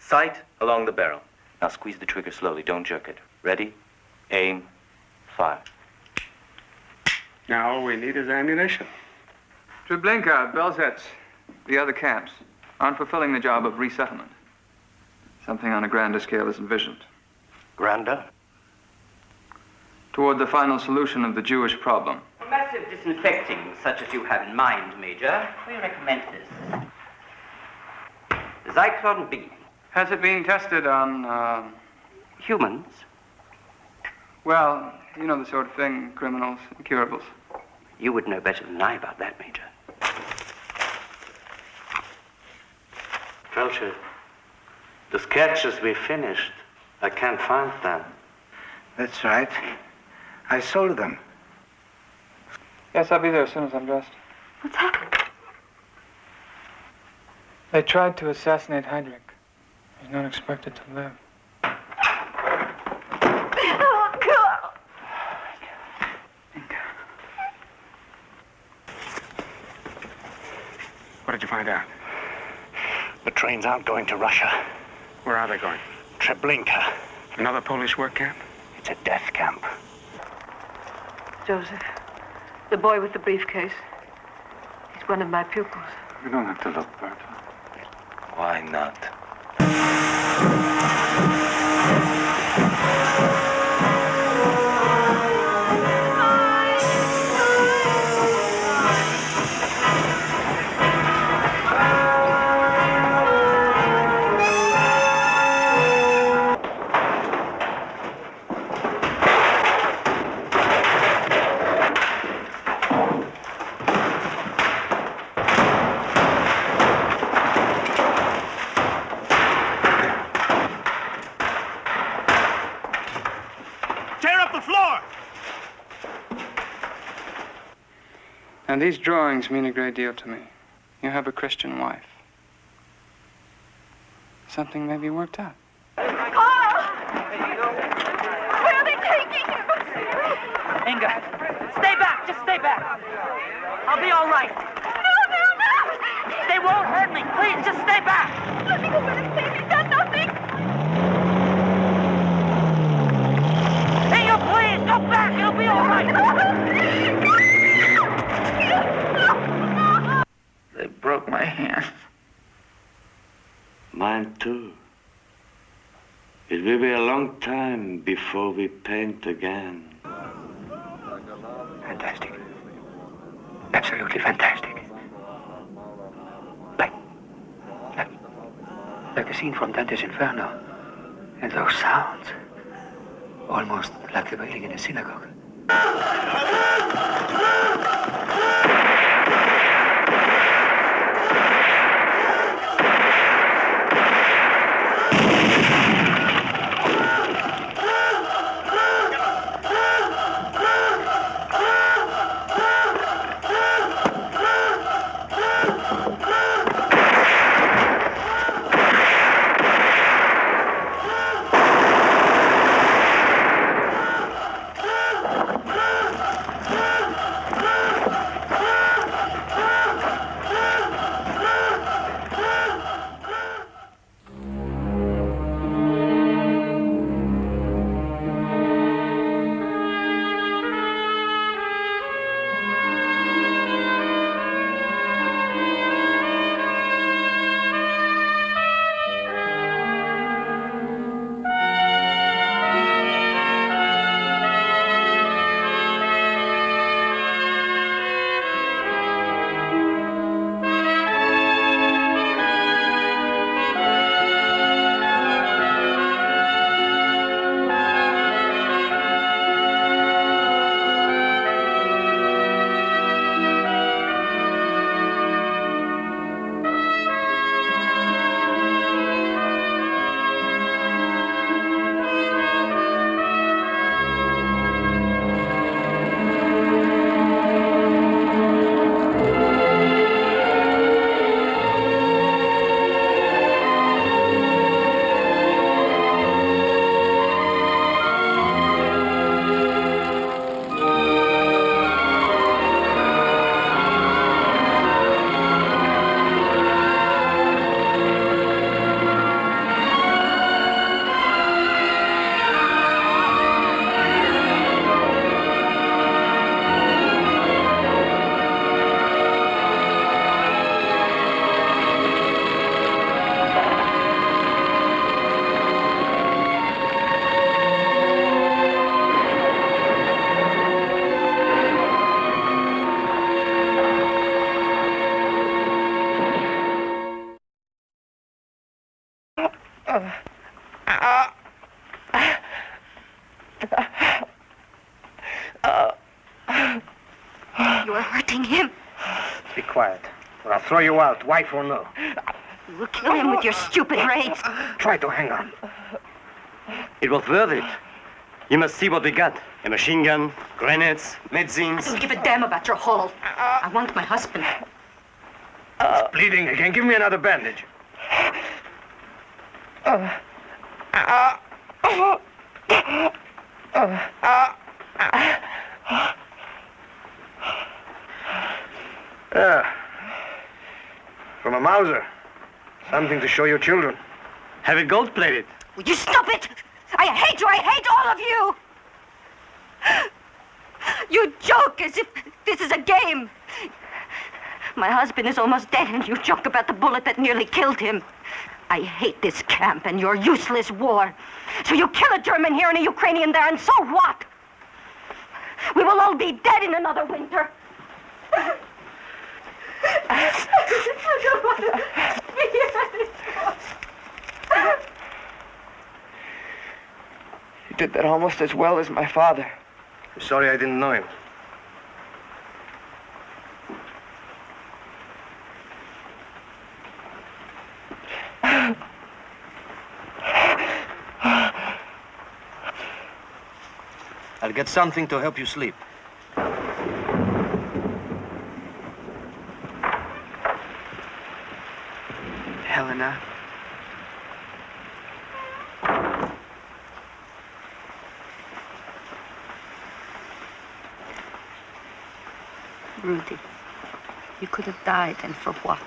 Sight along the barrel. Now squeeze the trigger slowly. Don't jerk it. Ready? Aim. Fire. Now all we need is ammunition. Treblinka, Belzec, the other camps aren't fulfilling the job of resettlement. Something on a grander scale is envisioned. Grander? Toward the final solution of the Jewish problem. For massive disinfecting, such as you have in mind, Major, we recommend this. The Zyklon B. Has it been tested on, Humans? Well, you know the sort of thing, criminals, incurables. You would know better than I about that, Major. Feldshuh, the sketches we finished, I can't find them. That's right. I sold them. Yes, I'll be there as soon as I'm dressed. What's happened? They tried to assassinate Heinrich. He's not expected to live. Oh, God! What did you find out? The trains aren't going to Russia. Where are they going? Treblinka. Another Polish work camp? It's a death camp. Joseph, the boy with the briefcase. He's one of my pupils. You don't have to look, Bert. Why not? And these drawings mean a great deal to me. You have a Christian wife. Something may be worked out. Where are they taking him? Inga, stay back. Just stay back. I'll be all right. No! They won't hurt me. Please, just stay back. Let me go with him, please. He's done nothing. Inga, please, go back. It'll be all right. They broke my hand. Mine too. It will be a long time before we paint again. Fantastic. Absolutely fantastic. Like the scene from Dante's Inferno. And those sounds. Almost like the wailing in a synagogue. You are hurting him. Be quiet, or I'll throw you out, wife or no. You will kill him with your stupid raids. Try to hang on. It was worth it. You must see what we got. A machine gun, grenades, medicines. I don't give a damn about your haul. I want my husband. It's bleeding again. Give me another bandage. From a Mauser. Something to show your children. Have it gold-plated. Will you stop it? I hate you. I hate all of you. You joke as if this is a game. My husband is almost dead, and you joke about the bullet that nearly killed him. I hate this camp and your useless war. So you kill a German here and a Ukrainian there, and so what? We will all be dead in another winter. I don't want to be here anymore. You did that almost as well as my father. I'm sorry I didn't know him. I'll get something to help you sleep. Helena. Rudy, you could have died, and for what?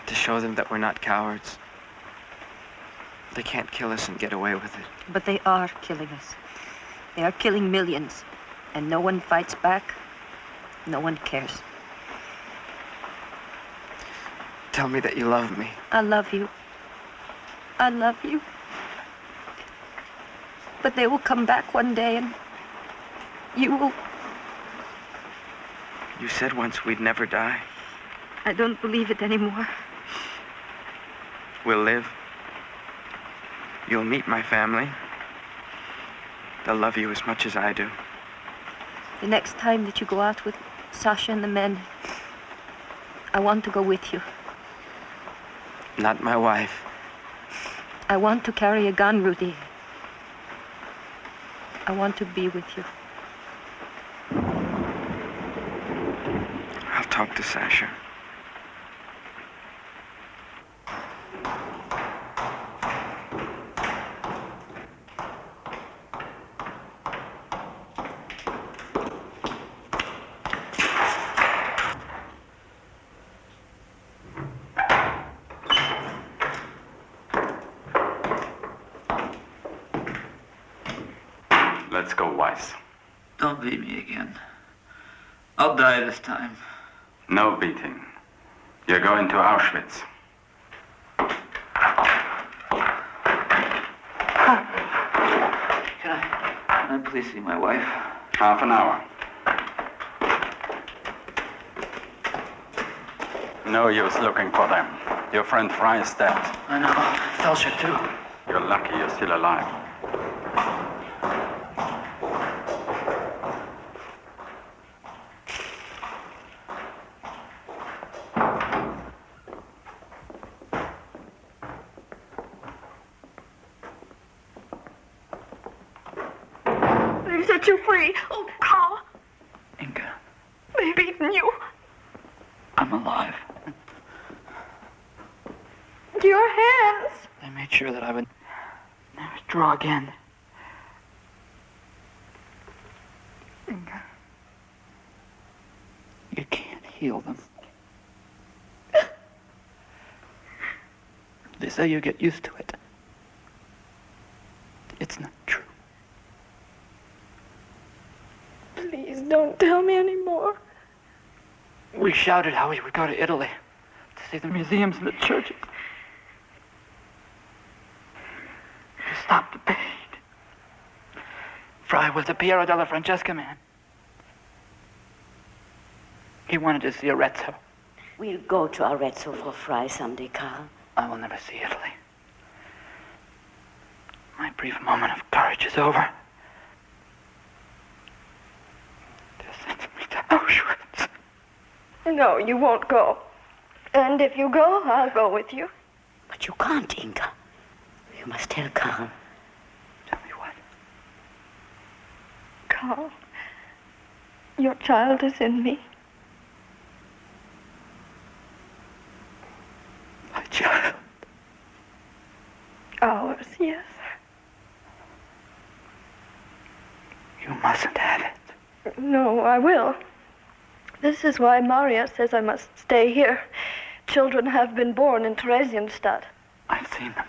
To show them that we're not cowards. They can't kill us and get away with it. But they are killing us. They are killing millions, and no one fights back. No one cares. Tell me that you love me. I love you. I love you. But they will come back one day, and you will... You said once we'd never die. I don't believe it anymore. We'll live. You'll meet my family. They'll love you as much as I do. The next time that you go out with Sasha and the men, I want to go with you. Not my wife. I want to carry a gun, Rudy. I want to be with you. I'll talk to Sasha. Let's go, Weiss. Don't beat me again. I'll die this time. No beating. You're going to Auschwitz. Can I please see my wife? Half an hour. No use looking for them. Your friend Fry is dead. I know. Feldshuh, too. You're lucky you're still alive. They've set you free. Oh, Carl. Inga, They've eaten you. I'm alive. Your hands. They made sure that I would never draw again. Inga, you can't heal them. They say you get used to it. It's not true. Please don't tell me anymore. We shouted how we would go to Italy to see the museums and the churches. To stop the pain. Fry was the Piero della Francesca man. He wanted to see Arezzo. We'll go to Arezzo for fry someday, Carl. I will never see Italy. My brief moment of courage is over. They're sending me to Auschwitz. No, you won't go. And if you go, I'll go with you. But you can't, Inga. You must tell Carl. Tell me what? Carl, your child is in me. My child. Ours, yes. You mustn't have it. No, I will. This is why Maria says I must stay here. Children have been born in Theresienstadt. I've seen them.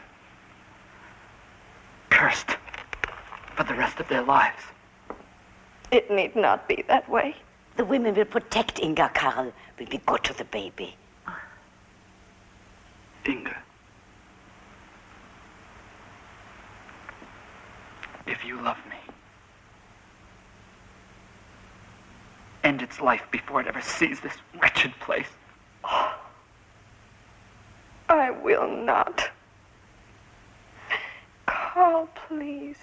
Cursed for the rest of their lives. It need not be that way. The women will protect Inga, Carl. Will be good to the baby. Inga. If you love me, end its life before it ever sees this wretched place. I will not. Carl, please.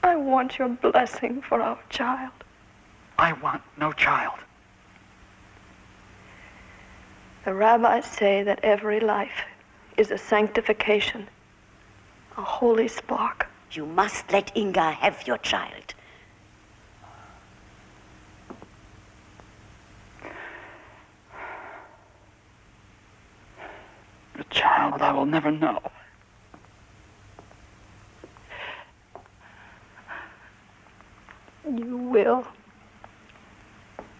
I want your blessing for our child. I want no child. The rabbis say that every life is a sanctification, a holy spark. You must let Inga have your child. A child I will never know. You will.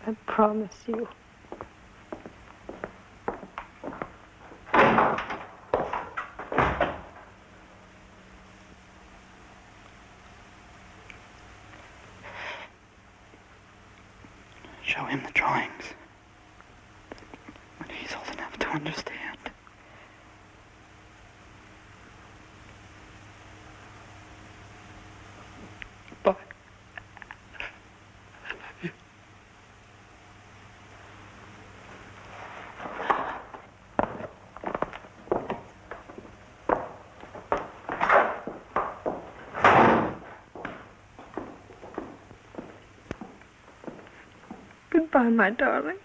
I promise you. Show him the drawings. When he's old enough to understand. But I love you. Goodbye, my darling.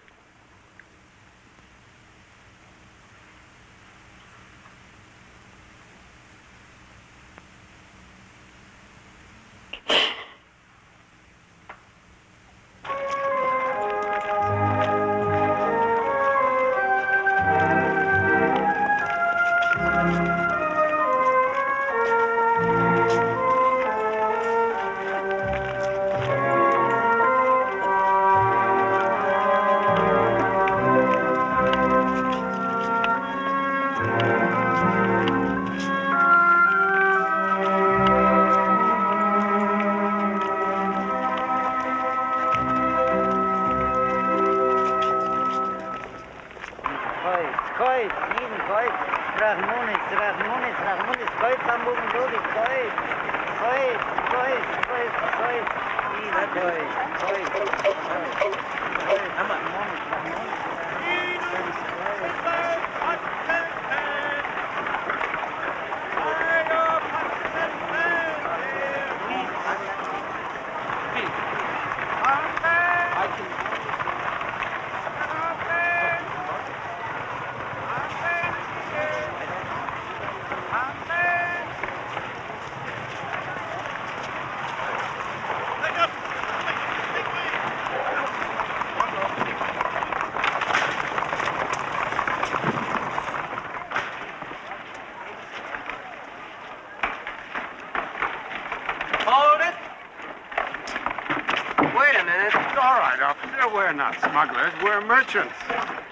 We're not smugglers, we're merchants.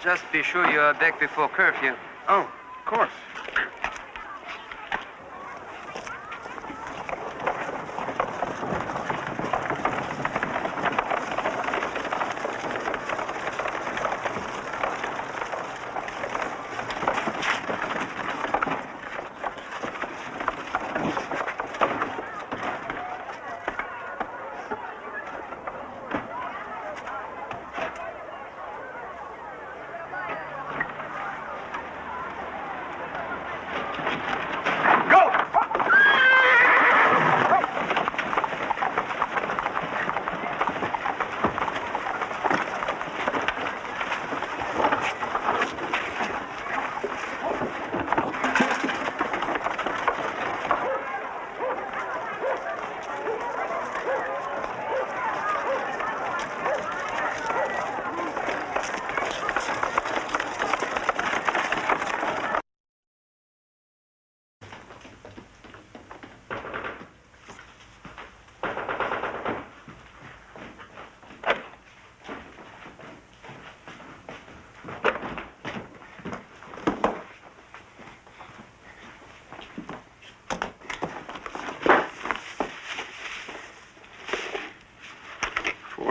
Just be sure you are back before curfew. Oh, of course.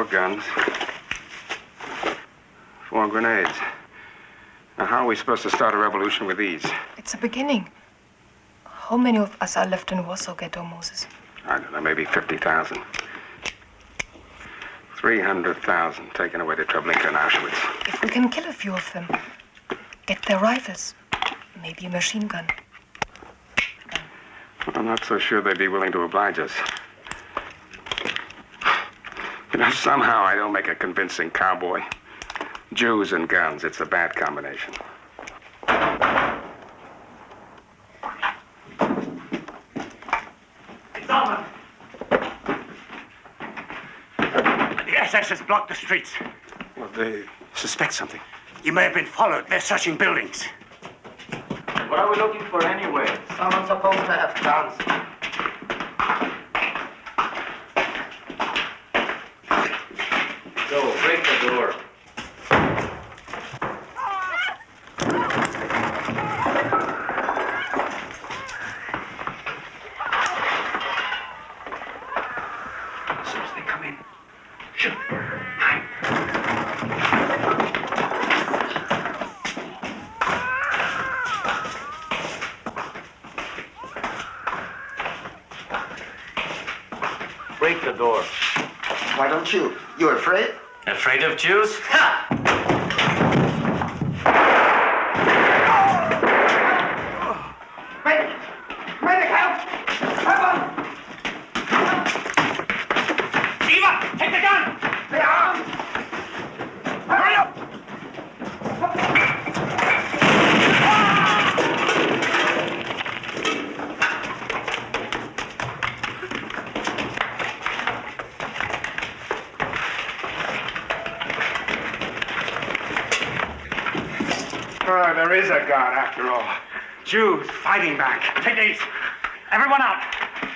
guns. 4 grenades. Now, how are we supposed to start a revolution with these? It's a beginning. How many of us are left in Warsaw Ghetto, Moses? I don't know, maybe 50,000. 300,000 taken away to Treblinka and Auschwitz. If we can kill a few of them, get their rifles, maybe a machine gun. I'm not so sure they'd be willing to oblige us. You know, somehow I don't make a convincing cowboy. Jews and guns, it's a bad combination. Zalman! The SS has blocked the streets. Well, they suspect something. You may have been followed. They're searching buildings. What are we looking for anyway? Someone's supposed to have guns. Go, break the door. As soon as they come in, shoot. Break the door. Why don't you? You're afraid? Afraid of Jews? Ha! Medic, help! Eva, take the gun! They are armed! Hurry up! Oh, there is a God after all. Jews fighting back. Take these. Everyone out.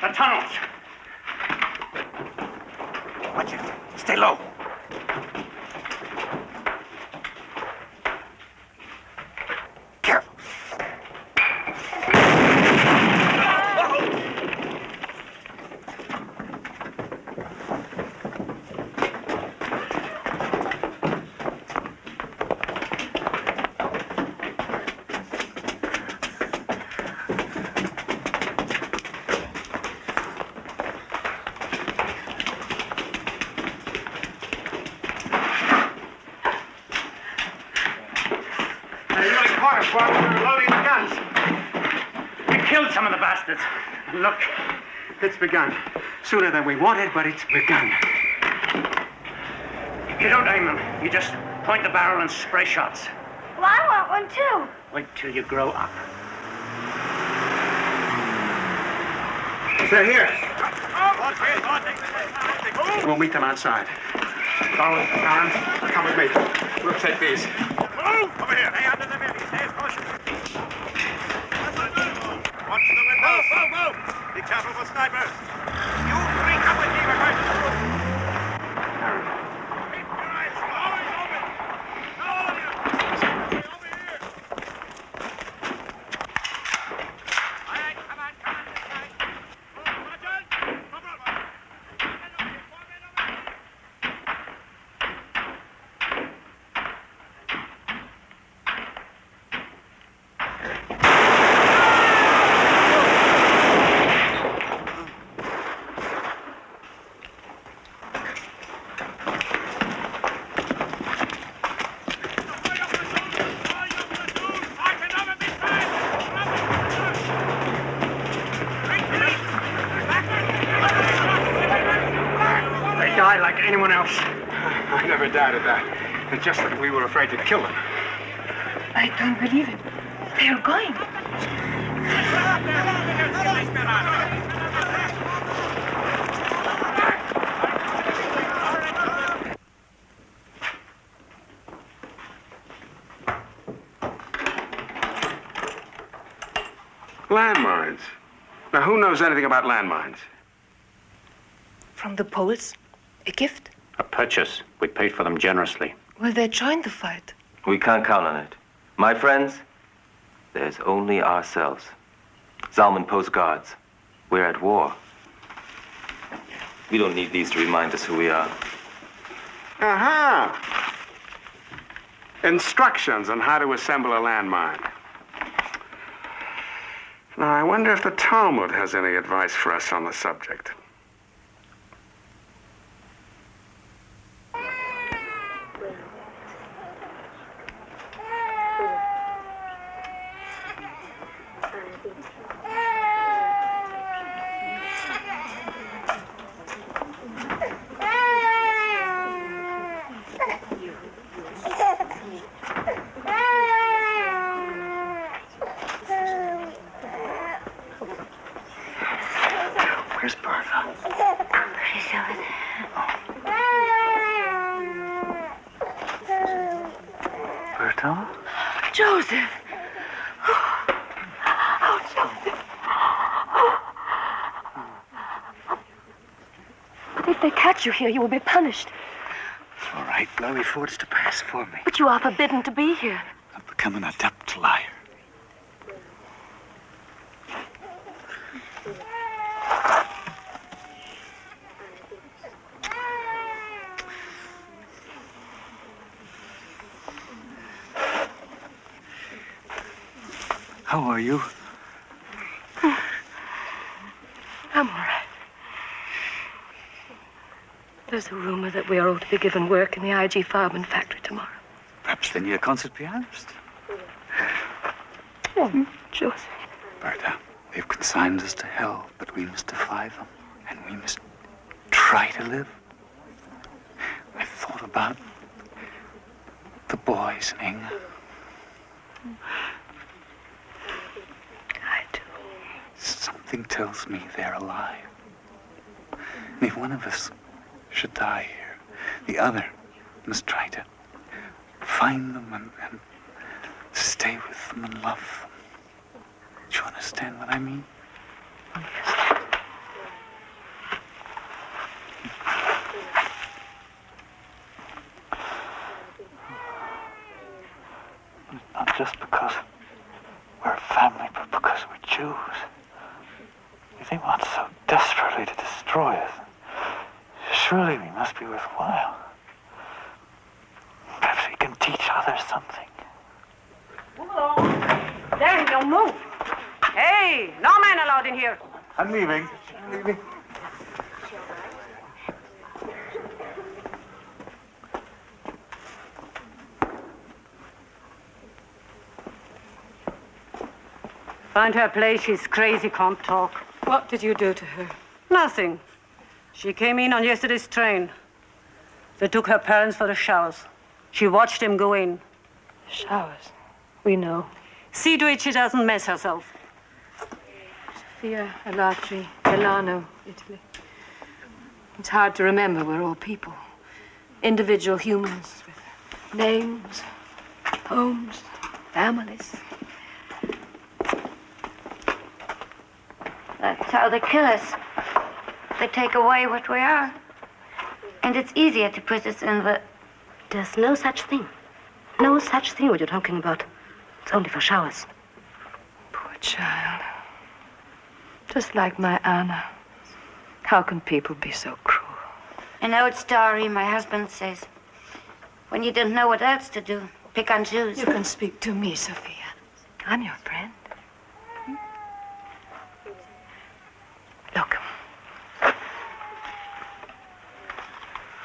The tunnels. Watch it. Stay low. Careful. While we were loading the guns. We killed some of the bastards. And look, It's begun. Sooner than we wanted, but it's begun. you don't aim them. You just point the barrel and spray shots. Well, I want one too. Wait till you grow up. They're here. We'll meet them outside. Donald, Aaron, come with me. We'll take these. Move! Over here. Stay under the building. Stay as cautious. Watch the windows. Move, move, move! Be careful for snipers. You three come with me, we're going to move. Aaron. Keep your eyes always open. All of you. Over here. All right, come on, this side. Move, Sergeant. Come on. Anyone else? I never doubted that. It's just that we were afraid to kill them. I don't believe it. They are going. Landmines. Now, who knows anything about landmines? From the Poles? A gift? A purchase. We paid for them generously. Will they join the fight? We can't count on it. My friends, there's only ourselves. Zalman posed guards. We're at war. We don't need these to remind us who we are. Uh-huh. Instructions on how to assemble a landmine. Now, I wonder if the Talmud has any advice for us on the subject. Where's Bertha? She's over there. Bertha? Joseph! Oh, Joseph! But if they catch you here, you will be punished. All right, blow before it's to pass for me. But you are forbidden to be here. I've become an adept liar. How are you? I'm all right. There's a rumor that we are all to be given work in the IG Farben factory tomorrow. Perhaps then you're a concert pianist. Oh, Joseph. Bertha, they've consigned us to hell, but we must defy them, and we must try to live. I thought about the boys and Inga. I do. Something tells me they're alive. And if one of us should die here, the other must try to find them and stay with them and love them. Do you understand what I mean? Yes. Not just because we're a family, but because we're Jews. If they want so desperately to destroy us, surely we must be worthwhile. Perhaps we can teach others something. Move along. There, don't move. Hey, no man allowed in here. I'm leaving. I'm leaving. Find her place. She's crazy, can't talk. What did you do to her? Nothing. She came in on yesterday's train. They took her parents for the showers. She watched him go in. Showers. We know. See to it she doesn't mess herself. Sophia, Alatri, Milano, Italy. It's hard to remember we're all people. Individual humans with names, homes, families. That's how they kill us. They take away what we are. And it's easier to put us in the... There's no such thing. No such thing what you're talking about. It's only for showers. Poor child. Just like my Anna. How can people be so cruel? An old story my husband says. When you don't know what else to do, pick on Jews. You can speak to me, Sophia. I'm your friend. Look.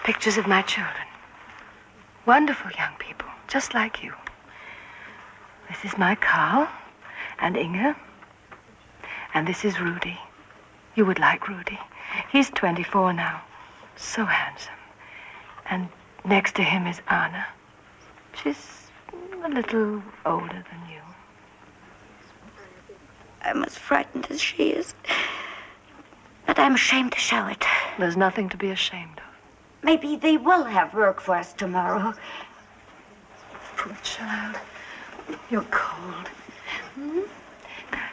Pictures of my children. Wonderful young people, just like you. This is my Carl and Inge. And this is Rudy. You would like Rudy. He's 24 now. So handsome. And next to him is Anna. She's a little older than you. I'm as frightened as she is. But I'm ashamed to show it. There's nothing to be ashamed of. Maybe they will have work for us tomorrow. Poor child. You're cold. Hmm?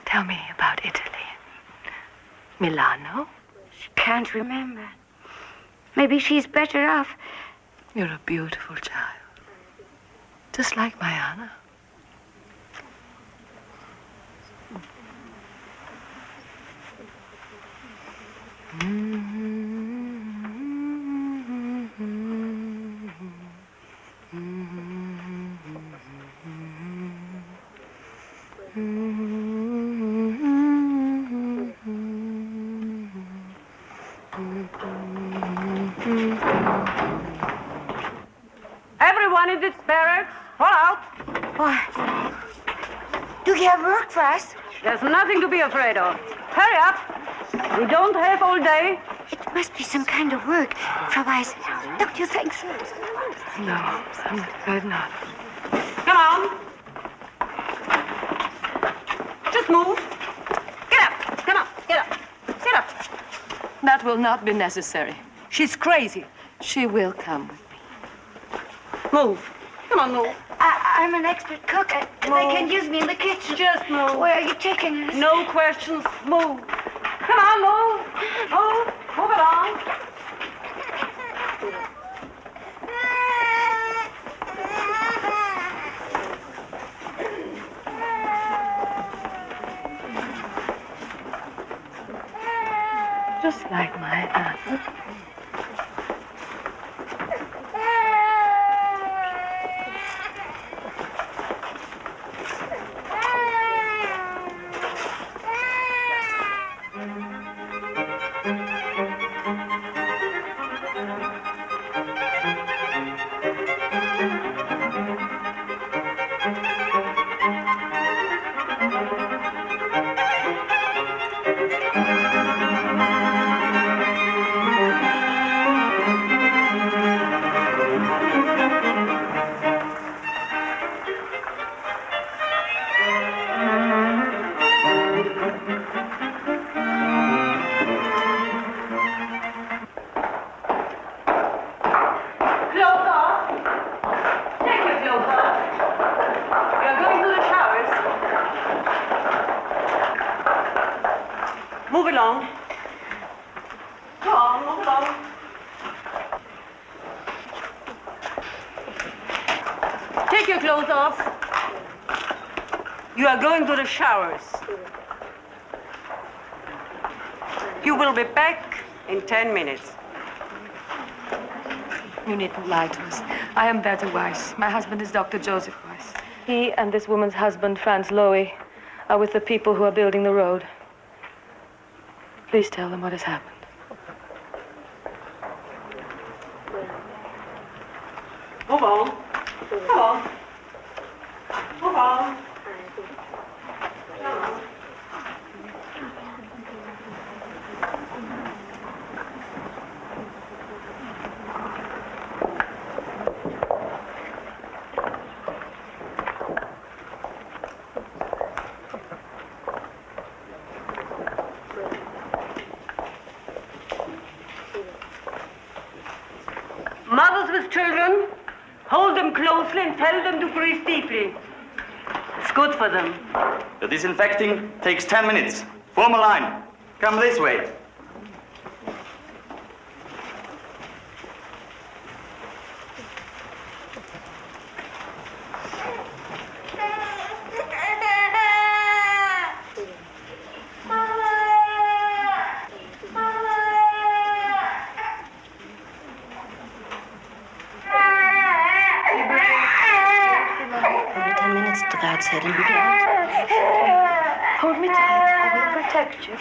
Tell me about Italy. Milano? She can't remember. Maybe she's better off. You're a beautiful child. Just like my Anna. Fall out. Why? Do you have work for us? There's nothing to be afraid of. Hurry up. We don't have all day. It must be some kind of work, Frau Weiss. Don't you think so? No, I'm afraid not. Come on. Just move. Get up. Come on. Get up. Get up. That will not be necessary. She's crazy. She will come with me. Move. Come on, move. I'm an expert cook. They can use me in the kitchen. Just move. Where are you taking us? No questions. Move. Come on, move. Move. Move it on. Just like my aunt. Move along. Go on, move along. Take your clothes off. You are going to the showers. You will be back in 10 minutes. You needn't lie to us. I am Bertha Weiss. My husband is Dr. Joseph Weiss. He and this woman's husband, Franz Lowy, are with the people who are building the road. Please tell them what has happened. Move on. Come on. Move on. Mothers with children, hold them closely and tell them to breathe deeply. It's good for them. The disinfecting takes 10 minutes. Form a line. Come this way. Hold me tight. I will protect you.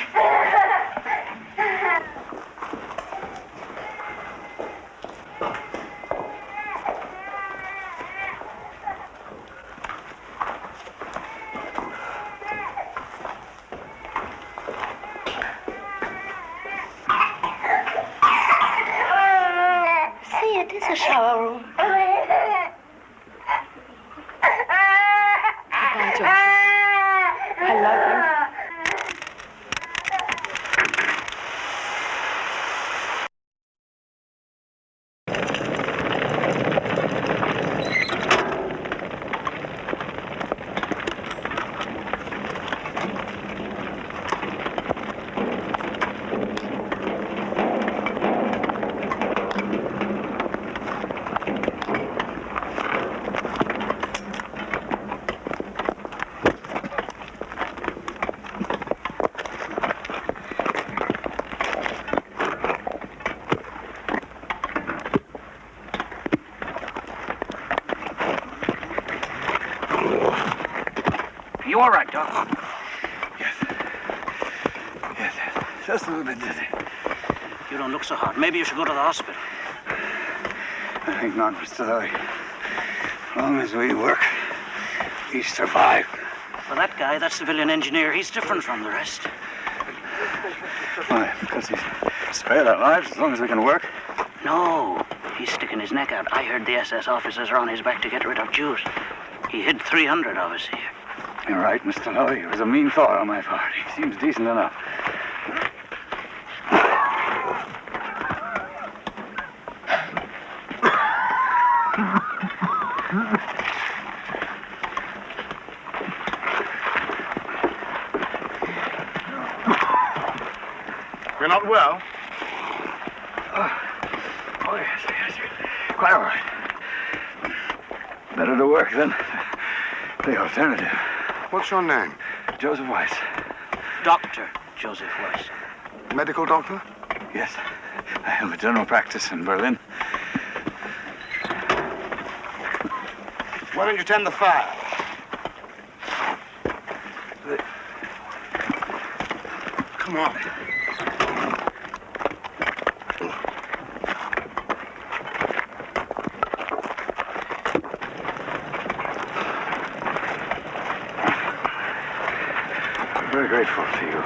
See, it is a shower room. Goodbye, Joseph. I love you. You all right, Doc? Yes. Just a little bit dizzy. You don't look so hot. Maybe you should go to the hospital. I think not, Mr. Lowy. As long as we work, we survive. Well, that guy, that civilian engineer, he's different from the rest. Why? Because he's spared our lives as long as we can work? No, he's sticking his neck out. I heard the SS officers are on his back to get rid of Jews. He hid 300 of us here. You're right, Mr. Lowe. It was a mean thought on my part. He seems decent enough. You're not well? Oh, yes. Quite all right. Better to work than the alternative. What's your name? Joseph Weiss. Dr. Joseph Weiss. Medical doctor? Yes. I have a general practice in Berlin. Why don't you tend the fire? Come on. I'm very grateful to you.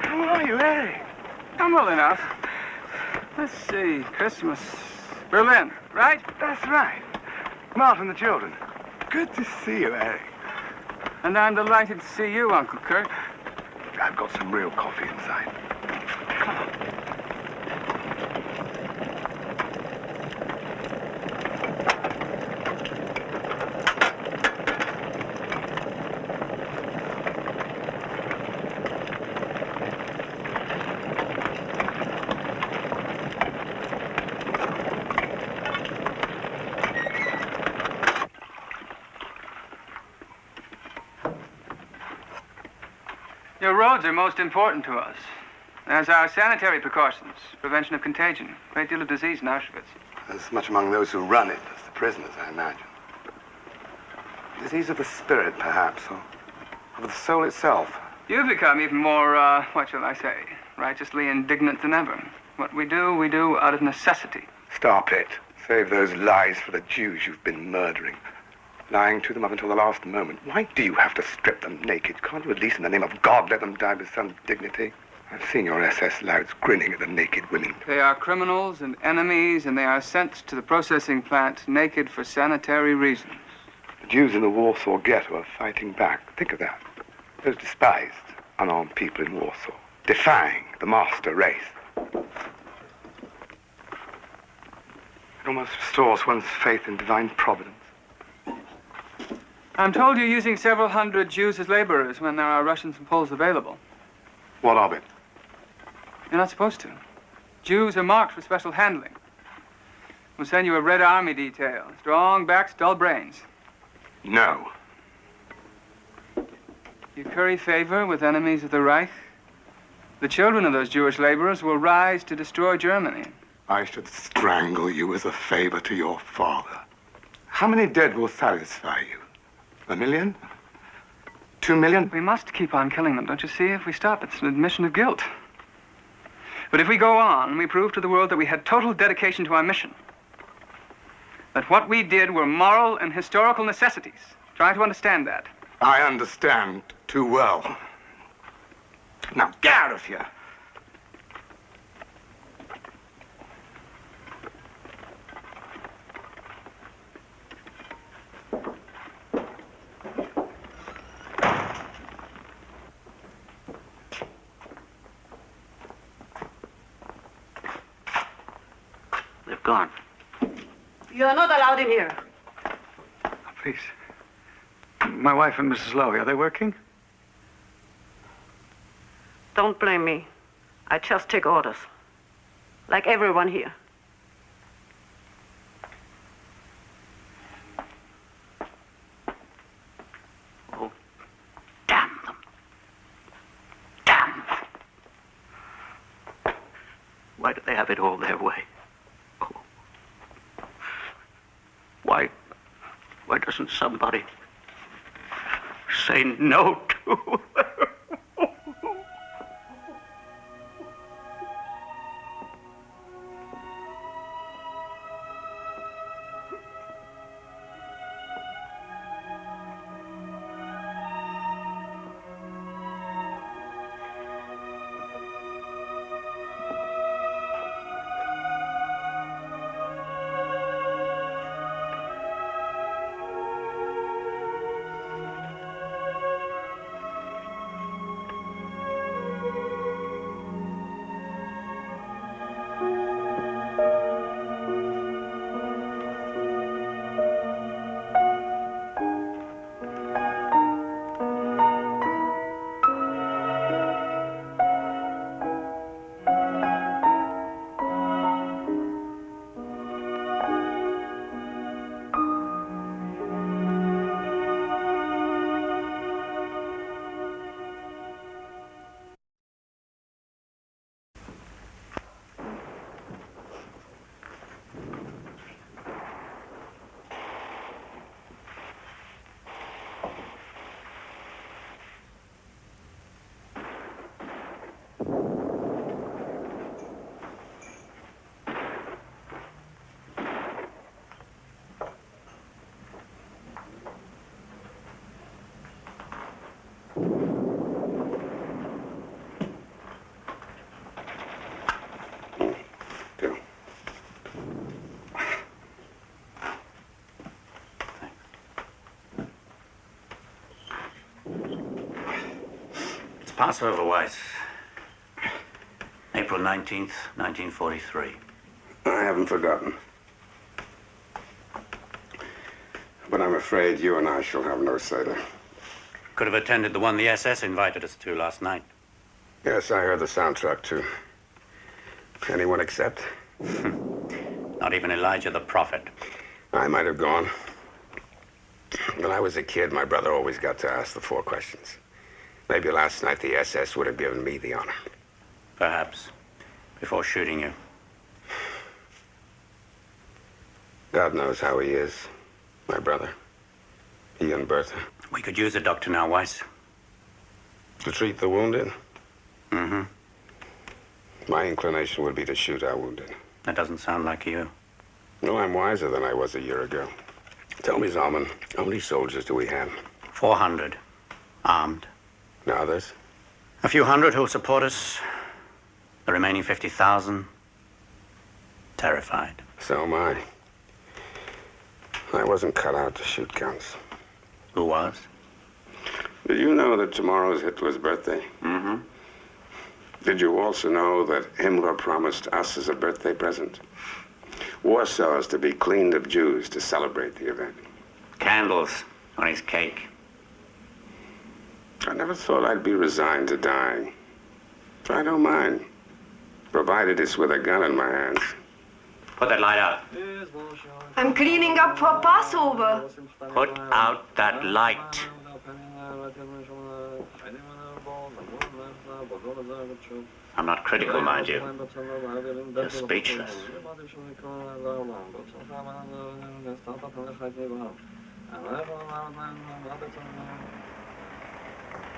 How are you, Larry? I'm well enough. Let's see, Christmas. Berlin, right? That's right. Marvin and the children. Good to see you, Harry. And I'm delighted to see you, Uncle Kurt. I've got some real coffee inside. Your roads are most important to us. As are sanitary precautions, prevention of contagion, great deal of disease in Auschwitz. As much among those who run it as the prisoners, I imagine. Disease of the spirit, perhaps, or of the soul itself. You've become even more, what shall I say, righteously indignant than ever. What we do out of necessity. Stop it. Save those lies for the Jews you've been murdering. Lying to them up until the last moment. Why do you have to strip them naked? Can't you at least, in the name of God, let them die with some dignity? I've seen your SS louts grinning at the naked women. They are criminals and enemies, and they are sent to the processing plant naked for sanitary reasons. The Jews in the Warsaw ghetto are fighting back. Think of that. Those despised, unarmed people in Warsaw, defying the master race. It almost restores one's faith in divine providence. I'm told you're using several hundred Jews as laborers when there are Russians and Poles available. What of it? You're not supposed to. Jews are marked for special handling. We'll send you a Red Army detail. Strong backs, dull brains. No. You curry favor with enemies of the Reich. The children of those Jewish laborers will rise to destroy Germany. I should strangle you as a favor to your father. How many dead will satisfy you? 1 million? 2 million? We must keep on killing them, don't you see? If we stop, it's an admission of guilt. But if we go on, we prove to the world that we had total dedication to our mission. That what we did were moral and historical necessities. Try to understand that. I understand too well. Now, get out of here. They've gone. You are not allowed in here. Please. My wife and Mrs. Lowe, are they working? Don't blame me. I just take orders. Like everyone here. Oh, damn them. Damn them. Why do they have it all their way? Oh. Why doesn't somebody say no to. Passover, Weiss. April 19th, 1943. I haven't forgotten. But I'm afraid you and I shall have no Seder. Could have attended the one the SS invited us to last night. Yes, I heard the soundtrack, too. Anyone accept? Not even Elijah the prophet. I might have gone. When I was a kid, my brother always got to ask the 4 questions. Maybe last night the SS would have given me the honor. Perhaps. Before shooting you. God knows how he is, my brother. He and Bertha. We could use a doctor now, Weiss. To treat the wounded? Mm-hmm. My inclination would be to shoot our wounded. That doesn't sound like you. No, I'm wiser than I was a year ago. Tell me, Zalman, how many soldiers do we have? 400. Armed. The others? A few hundred who'll support us. The remaining 50,000. Terrified. So am I. I wasn't cut out to shoot guns. Who was? Did you know that tomorrow is Hitler's birthday? Mm-hmm. Did you also know that Himmler promised us as a birthday present? War cells to be cleaned of Jews to celebrate the event. Candles on his cake. I never thought I'd be resigned to dying. I don't mind, provided it's with a gun in my hands. Put that light out. I'm cleaning up for Passover. Put out that light. I'm not critical, mind you. You're speechless.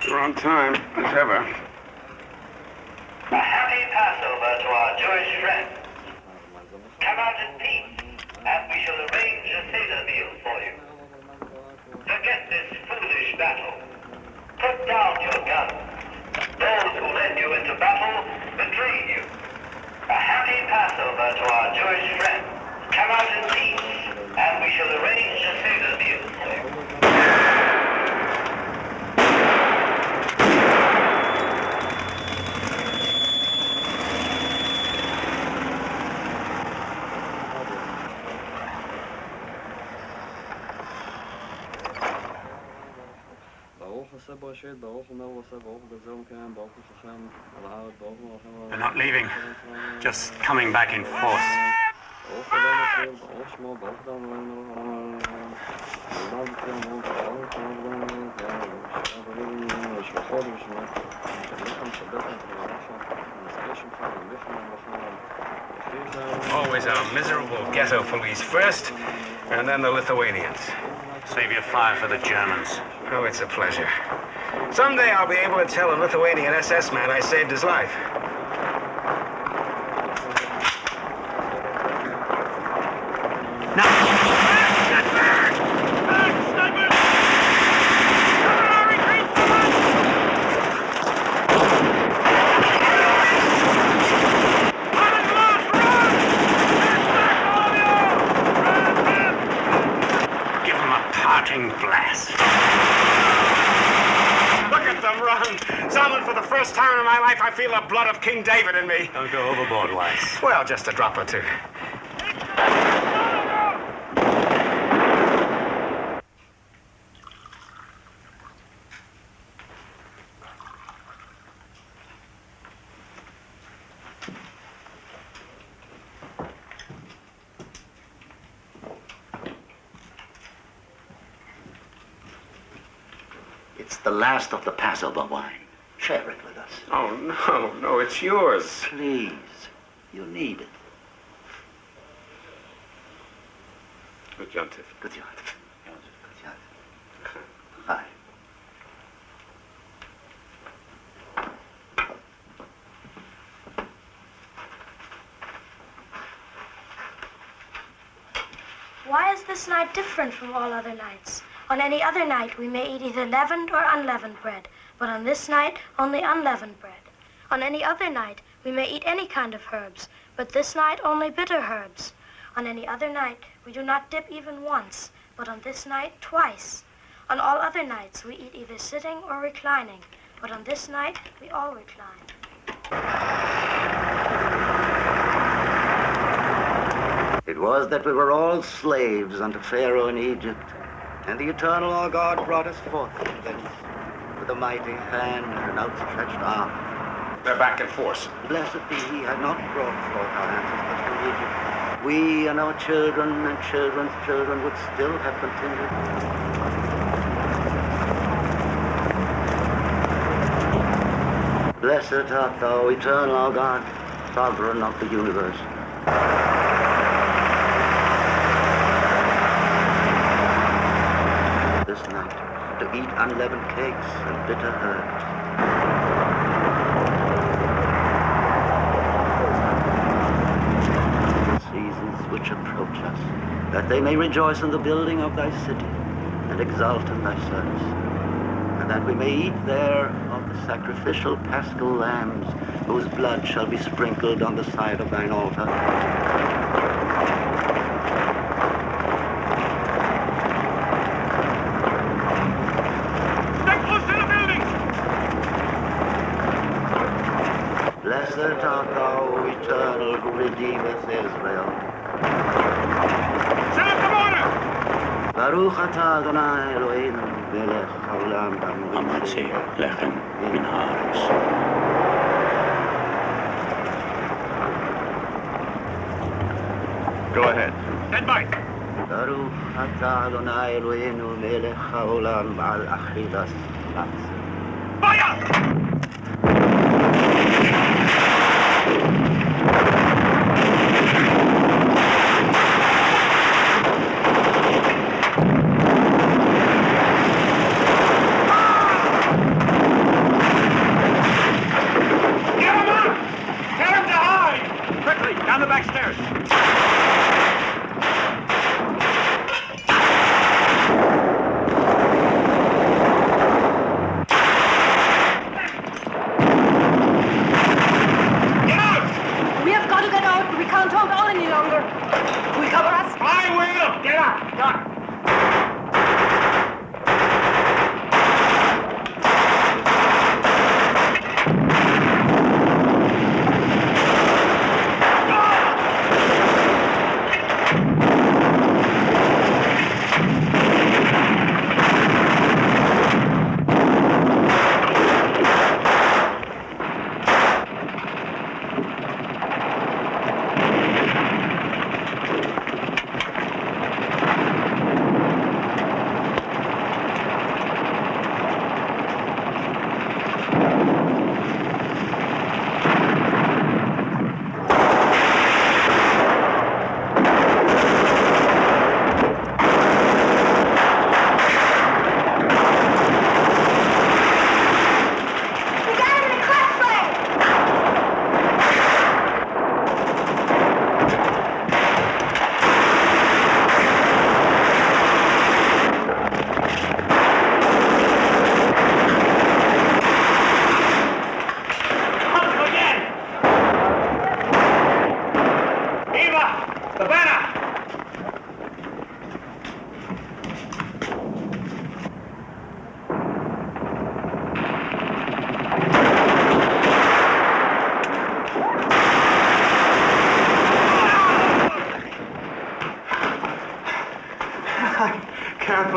You're on time, as ever. A happy Passover to our Jewish friends. Come out in peace, and we shall arrange a Seder meal for you. Forget this foolish battle. Put down your guns. Those who led you into battle betray you. A happy Passover to our Jewish friends. Come out in peace, and we shall arrange a Seder meal for you. They're not leaving. Just coming back in force. Always our miserable ghetto police first, and then the Lithuanians. Save your fire for the Germans. Oh, it's a pleasure. Someday I'll be able to tell a Lithuanian SS man I saved his life. Blast. Look at them run. Zalman, for the first time in my life, I feel the blood of King David in me. Don't go overboard, Weiss. Well, just a drop or two. It's the last of the Passover wine. Share it with us. Oh, no, it's yours. Please, you need it. Good Yontif. Good Yontif. Hi. Why is this night different from all other nights? On any other night, we may eat either leavened or unleavened bread, but on this night, only unleavened bread. On any other night, we may eat any kind of herbs, but this night, only bitter herbs. On any other night, we do not dip even once, but on this night, twice. On all other nights, we eat either sitting or reclining, but on this night, we all recline. It was that we were all slaves unto Pharaoh in Egypt, and the eternal our God brought us forth from thence with a mighty hand and an outstretched arm. They're back in force. Blessed be he had not brought forth our ancestors from Egypt. We and our children and children's children would still have continued. Blessed art thou, eternal our God, sovereign of the universe. This night, to eat unleavened cakes and bitter herbs. The seasons which approach us, that they may rejoice in the building of thy city and exult in thy service, and that we may eat there of the sacrificial paschal lambs, whose blood shall be sprinkled on the side of thine altar. Blessed art thou, eternal, who redeemeth Israel. Set up the mortar! Baruch atah Adonai Eloheinu melech haolam Amatzi lechem min haaretz. Go ahead. Stand by. Baruch atah Adonai Eloheinu melech haolam al achilas matzah. Fire!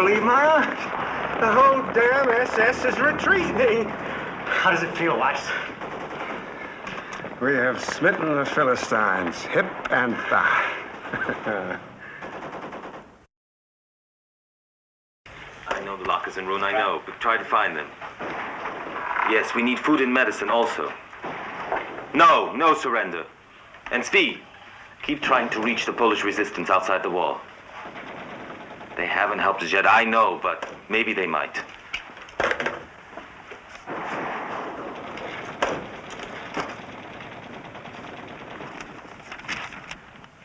believe my eyes. The whole damn SS is retreating. How does it feel, Weiss? We have smitten the Philistines, hip and thigh. I know the lockers in ruin, I know, but try to find them. Yes, we need food and medicine also. No surrender. And Steve, keep trying to reach the Polish resistance outside the wall. They haven't helped us yet, I know, but maybe they might.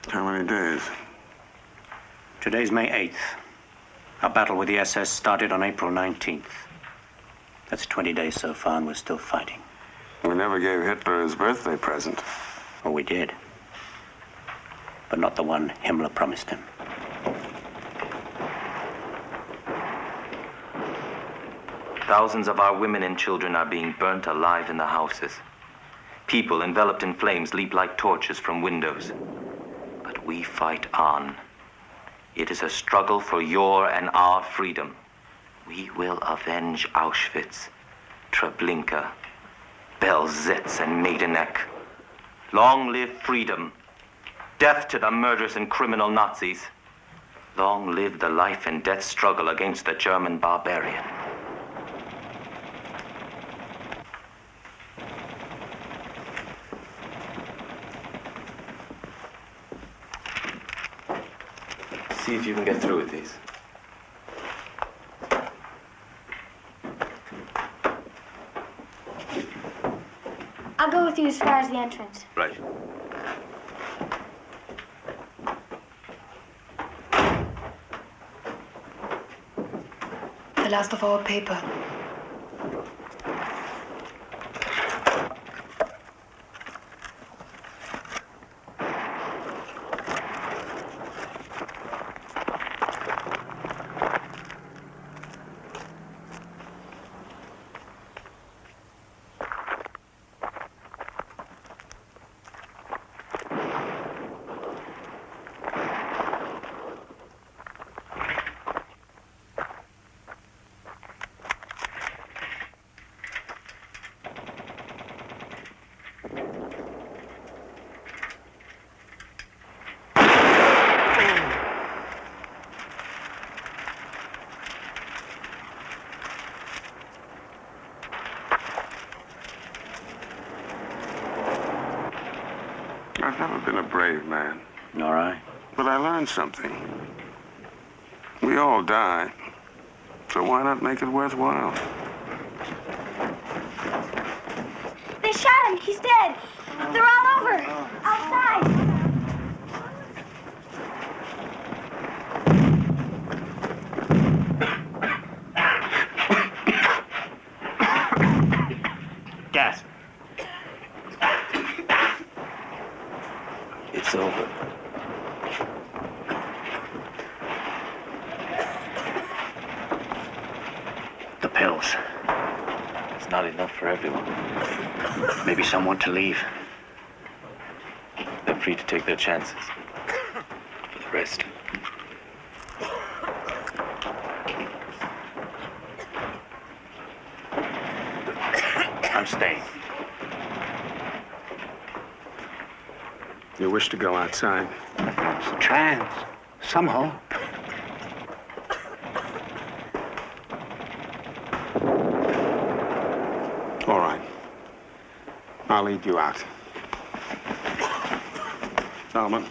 How many days? Today's May 8th. Our battle with the SS started on April 19th. That's 20 days so far, and we're still fighting. We never gave Hitler his birthday present. Oh, we did. But not the one Himmler promised him. Thousands of our women and children are being burnt alive in the houses. People enveloped in flames leap like torches from windows. But we fight on. It is a struggle for your and our freedom. We will avenge Auschwitz, Treblinka, Belzec, and Majdanek. Long live freedom. Death to the murderous and criminal Nazis. Long live the life and death struggle against the German barbarian. See if you can get through with these. I'll go with you as far as the entrance. Right. The last of our paper. I've never been a brave man. Nor I. But I learned something. We all die. So why not make it worthwhile? They shot him. He's dead. They're all over. Outside. Gas. It's over. The pills. It's not enough for everyone. Maybe some want to leave. They're free to take their chances. For the rest. I'm staying. You wish to go outside? It's a chance. Some hope. All right. I'll lead you out. Salman.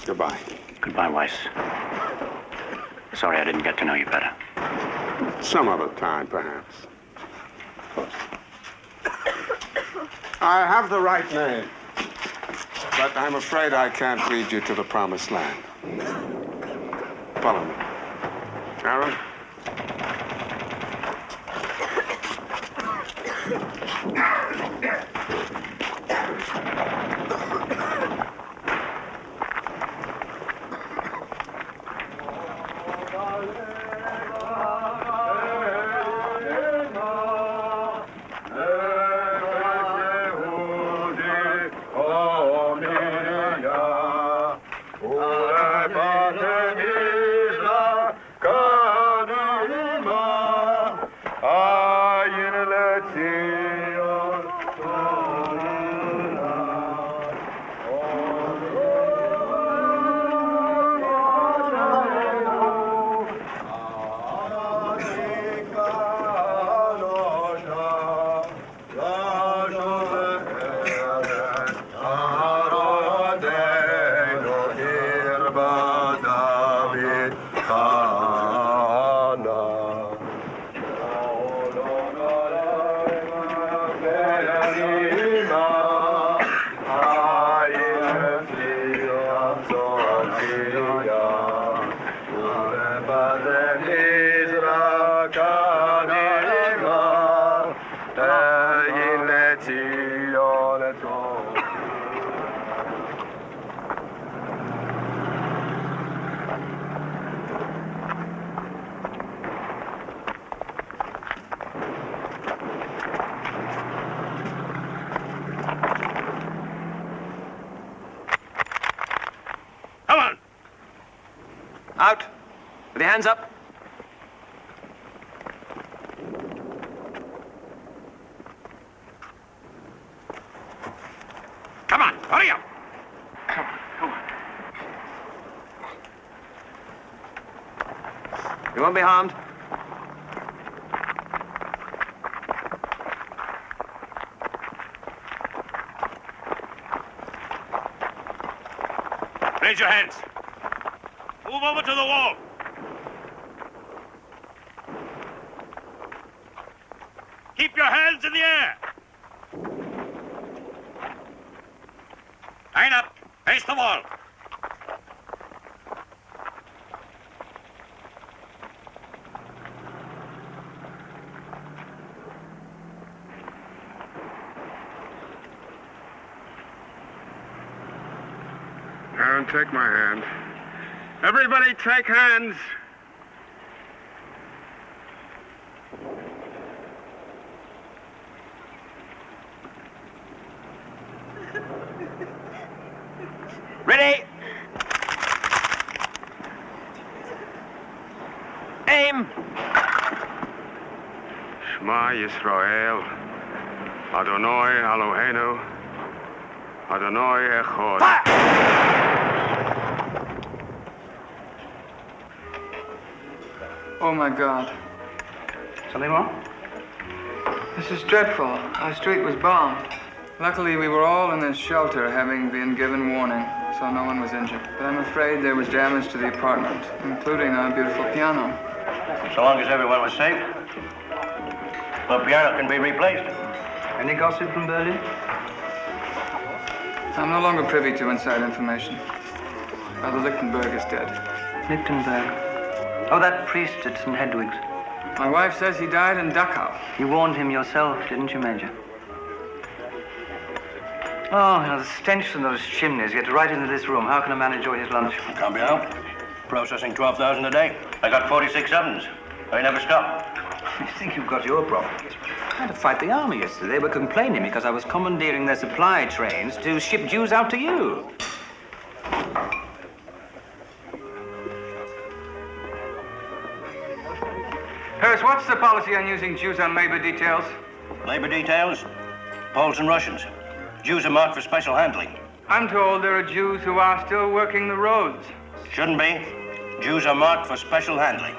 Goodbye. Goodbye, Weiss. Sorry I didn't get to know you better. Some other time, perhaps. I have the right name, but I'm afraid I can't lead you to the promised land. Follow me. Gerald? Out. With your hands up. Come on, hurry up. Come on. You won't be harmed. Raise your hands. Move over to the wall. Keep your hands in the air. Line up. Face the wall. And take my hand. Everybody take hands. Ready? Aim! Shema Yisrael. Adonai Eloheinu. Adonai Echad. Oh, my God. Something wrong? This is dreadful. Our street was bombed. Luckily, we were all in this shelter, having been given warning, so no one was injured. But I'm afraid there was damage to the apartment, including our beautiful piano. So long as everyone was safe, the piano can be replaced. Any gossip from Berlin? I'm no longer privy to inside information. Father Lichtenberg is dead. Lichtenberg? Oh, that priest at St. Hedwig's. My wife says he died in Dachau. You warned him yourself, didn't you, Major? Oh, now the stench from those chimneys gets right into this room. How can a man enjoy his lunch? Can't be helped. Processing 12,000 a day. I got 46 ovens. They never stop. You think you've got your problems? I had to fight the army yesterday. They were complaining because I was commandeering their supply trains to ship Jews out to you. Harris, what's the policy on using Jews on labor details? Labor details? Poles and Russians. Jews are marked for special handling. I'm told there are Jews who are still working the roads. Shouldn't be. Jews are marked for special handling.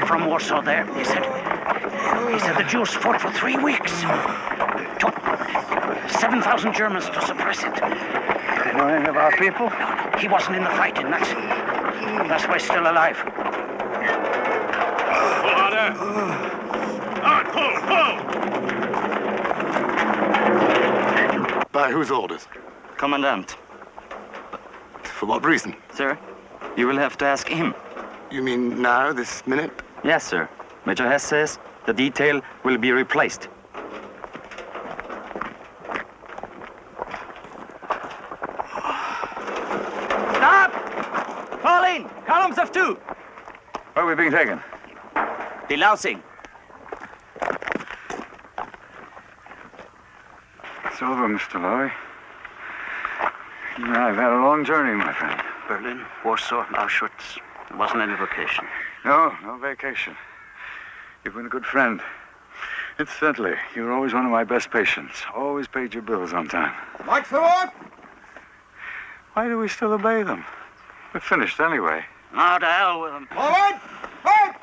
From Warsaw there, he said the Jews fought for 3 weeks. Took 7,000 Germans to suppress it. You know any of our people? No, he wasn't in the fighting. That's why he's still alive. Pull harder. On, pull. By whose orders? Commandant. For what reason? Sir, you will have to ask him. You mean now, this minute? Yes, sir. Major Hess says the detail will be replaced. Stop! Fall in! Columns of 2! Where are we being taken? Delousing. It's over, Mr. Lowy. I've had a long journey, my friend. Berlin, Warsaw, Auschwitz. It wasn't any vacation. No vacation. You've been a good friend. Incidentally, you were always one of my best patients. Always paid your bills on time. Like the what? Why do we still obey them? We're finished anyway. Now to hell with them. All right! Right!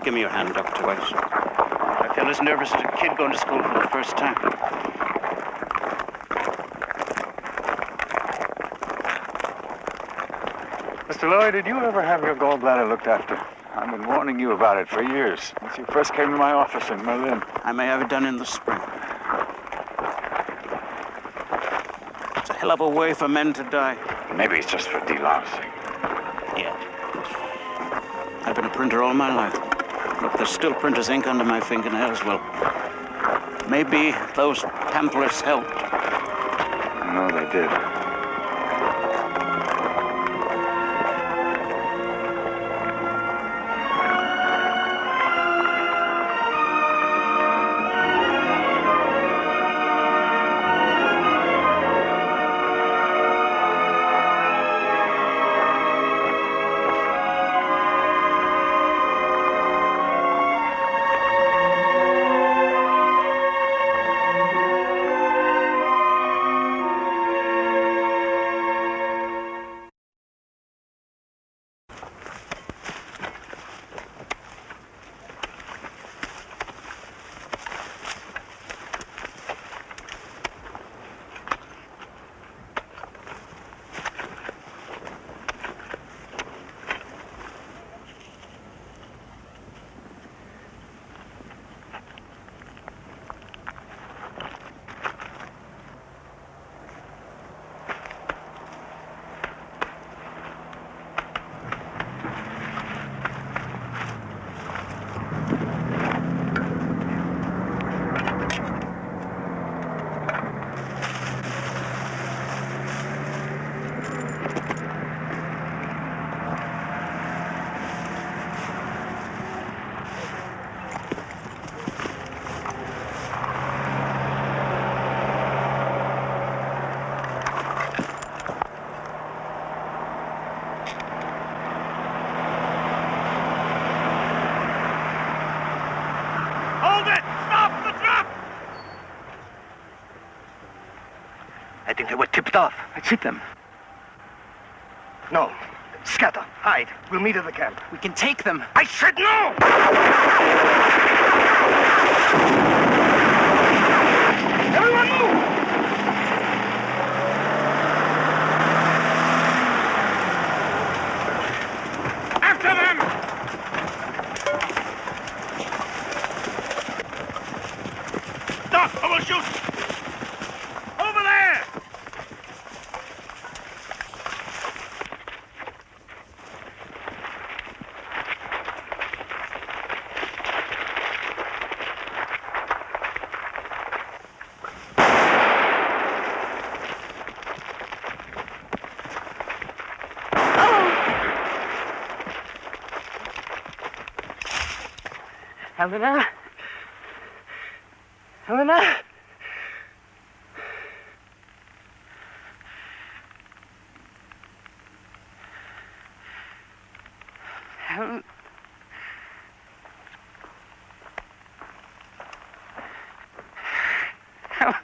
Give me your hand, Dr. Weiss. I feel as nervous as a kid going to school for the first time. Mr. Lloyd, did you ever have your gallbladder looked after? I've been warning you about it for years, since you first came to my office in Berlin. I may have it done in the spring. It's a hell of a way for men to die. Maybe it's just for delousing. Yeah. I've been a printer all my life. Look, there's still printer's ink under my fingernails. Well, maybe those pamphlets helped. I know they did. I think they were tipped off. Let's hit them. No. Scatter. Hide. We'll meet at the camp. We can take them. I said no! Everyone move! After them! Stop! I will shoot! Over there! Helena? Helena? Helen? Helen?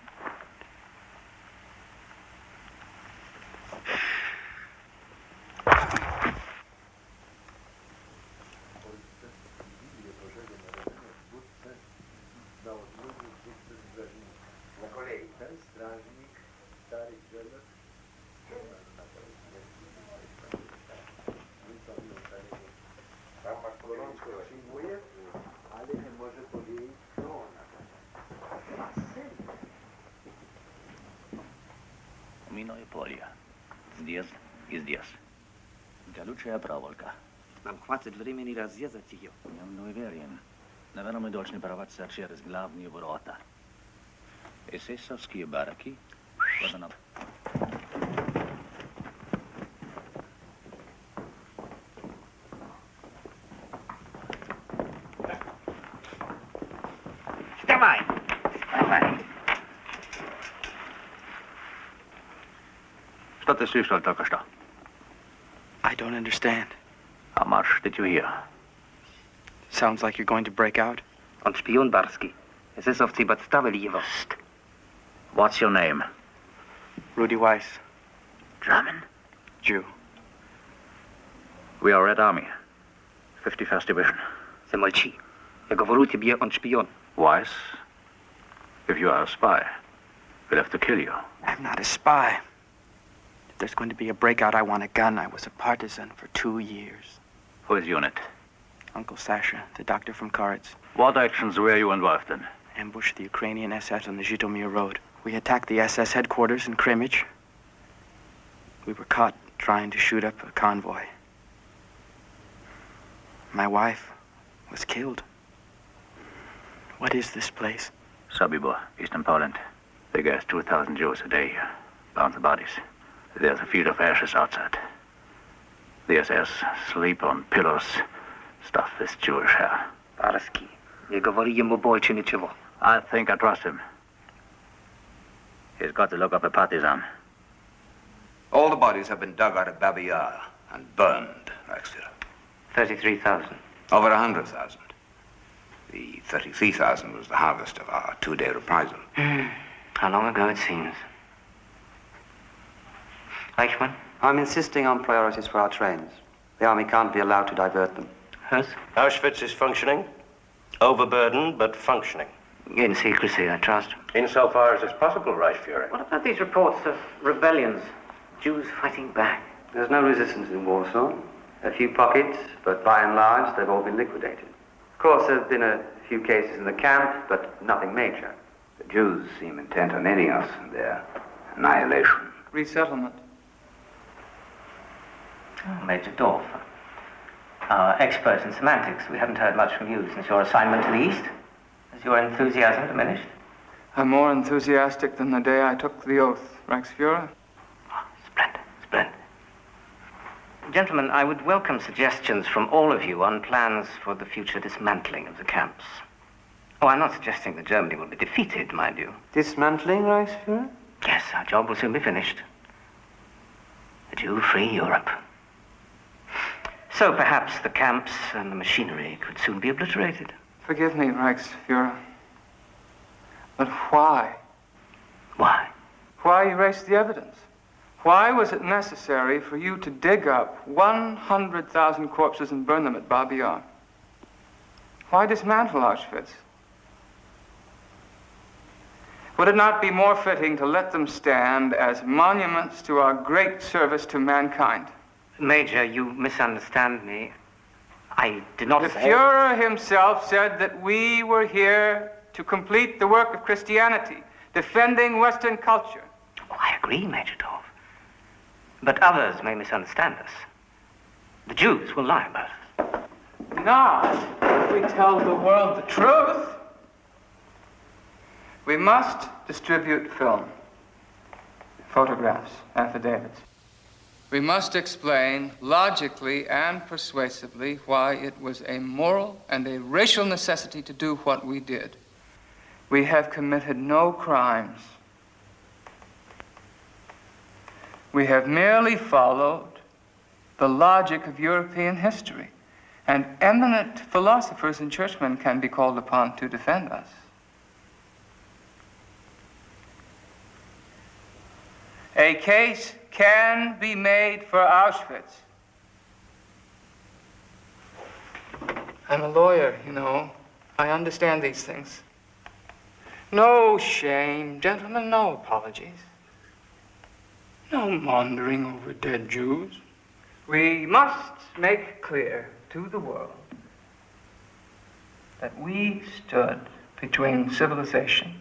Mino je polje. Здесь и здесь. Галючая проволока. Нам хватит времени разрезать ее. Я не уверен. Наверное, мы должны прорваться через главные ворота. Эсэсовские бараки. Вот она. Вставай! Вставай! Что ты слышал только что? I don't understand. How much did you hear? Sounds like you're going to break out. Он шпион барский. Эсэсовцы подставили его. What's your name? Rudy Weiss. German? Jew. We are Red Army. 51st Division. Замолчи. Я говорю тебе, он шпион. Weiss, if you are a spy, we'll have to kill you. I'm not a spy. If there's going to be a breakout, I want a gun. I was a partisan for 2 years. Whose unit? Uncle Sasha, the doctor from Karats. What actions were you involved in? Ambushed the Ukrainian SS on the Zhytomyr Road. We attacked the SS headquarters in Kremich. We were caught trying to shoot up a convoy. My wife was killed. What is this place? Sobibor, eastern Poland. They gas 2,000 Jews a day here. Bound the bodies. There's a field of ashes outside. The SS sleep on pillows stuffed with Jewish hair. Парски. Не говори ему больше ничего. I think I trust him. He's got to look up a partisan. All the bodies have been dug out of Babi Yar and burned, Reichsführer. 33,000. Over 100,000. The 33,000 was the harvest of our 2-day reprisal. How long ago it seems. Eichmann? I'm insisting on priorities for our trains. The army can't be allowed to divert them. Hers? Auschwitz is functioning. Overburdened, but functioning. In secrecy, I trust. Insofar as it's possible, Reichsführer. What about these reports of rebellions? Jews fighting back? There's no resistance in Warsaw. A few pockets, but by and large, they've all been liquidated. Of course, there have been a few cases in the camp, but nothing major. The Jews seem intent on ending us and their annihilation. Resettlement. Oh, Major Dorf. Our expert in semantics. We haven't heard much from you since your assignment to the East. Has your enthusiasm diminished? I'm more enthusiastic than the day I took the oath, Reichsführer. Splendid. Gentlemen, I would welcome suggestions from all of you on plans for the future dismantling of the camps. Oh, I'm not suggesting that Germany will be defeated, mind you. Dismantling, Reichsführer? Yes, our job will soon be finished. The Jew-free Europe. So perhaps the camps and the machinery could soon be obliterated. Forgive me, Reichsführer. But why? Why? Why erase the evidence? Why was it necessary for you to dig up 100,000 corpses and burn them at Babi Yar? Why dismantle Auschwitz? Would it not be more fitting to let them stand as monuments to our great service to mankind? Major, you misunderstand me. I did not The say... Fuhrer himself said that we were here to complete the work of Christianity, defending Western culture. Oh, I agree, Major Dorf. But others may misunderstand us. The Jews will lie about us. Not if we tell the world the truth. We must distribute film, photographs, affidavits. We must explain logically and persuasively why it was a moral and a racial necessity to do what we did. We have committed no crimes. We have merely followed the logic of European history, and eminent philosophers and churchmen can be called upon to defend us. A case can be made for Auschwitz. I'm a lawyer, you know. I understand these things. No shame, gentlemen, no apologies. No maundering over dead Jews. We must make clear to the world that we stood between civilization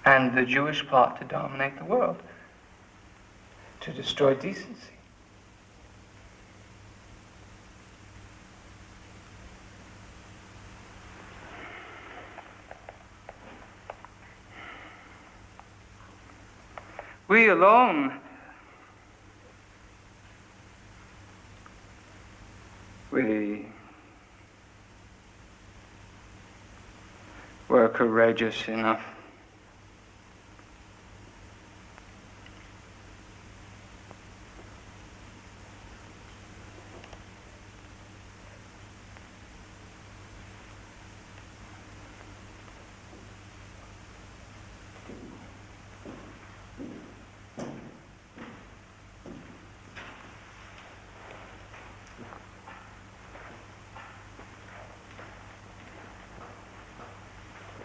and the Jewish plot to dominate the world, to destroy decency. We alone, we were courageous enough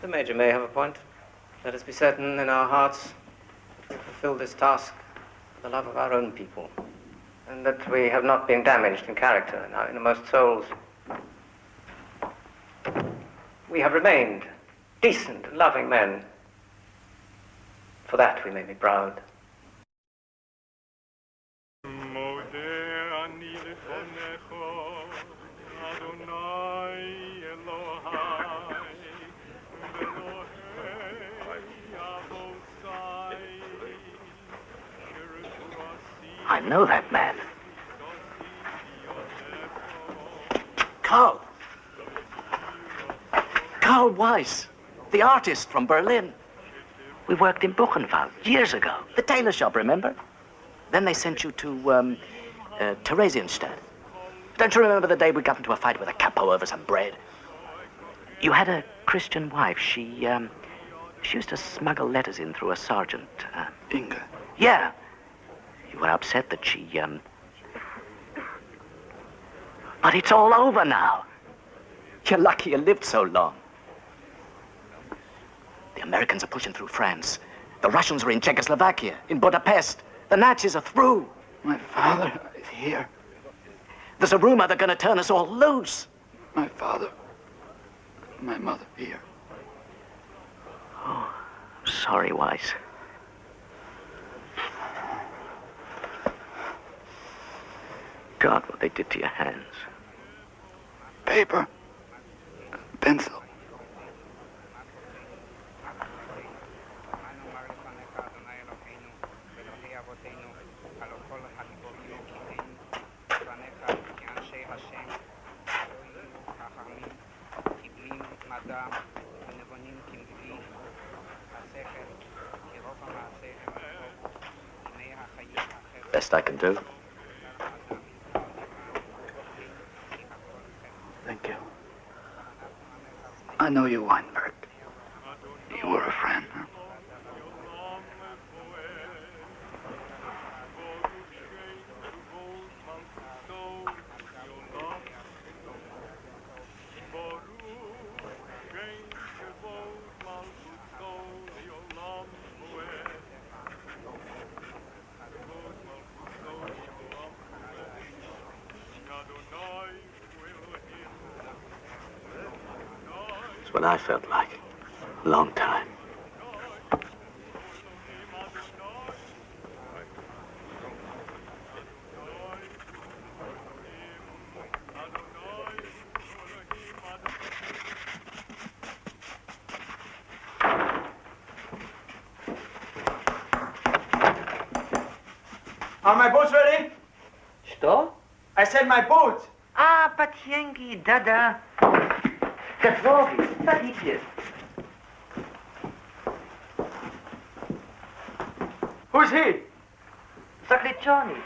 The Major may have a point. Let us be certain in our hearts that we fulfill this task for the love of our own people, and that we have not been damaged in character in our innermost souls. We have remained decent and loving men. For that we may be proud. I know that man. Carl Weiss, the artist from Berlin. We worked in Buchenwald years ago. The tailor shop, remember? Then they sent you to Theresienstadt. Don't you remember the day we got into a fight with a capo over some bread? You had a Christian wife. She used to smuggle letters in through a sergeant. Inga? Yeah. You were upset that she, But it's all over now. You're lucky you lived so long. The Americans are pushing through France. The Russians are in Czechoslovakia, in Budapest. The Nazis are through. My father is here. There's a rumor they're going to turn us all loose. My father, my mother here. Oh, sorry, Weiss. God, what they did to your hands. Paper, pencil. Best I can do. Thank you. I know you, Weinberg. You were a friend, huh? It's what I felt like. A long time. Are my boots ready? Что? I said my boots. Потеньки, да-да. Готовы, садитесь. Who's he? Заключенный.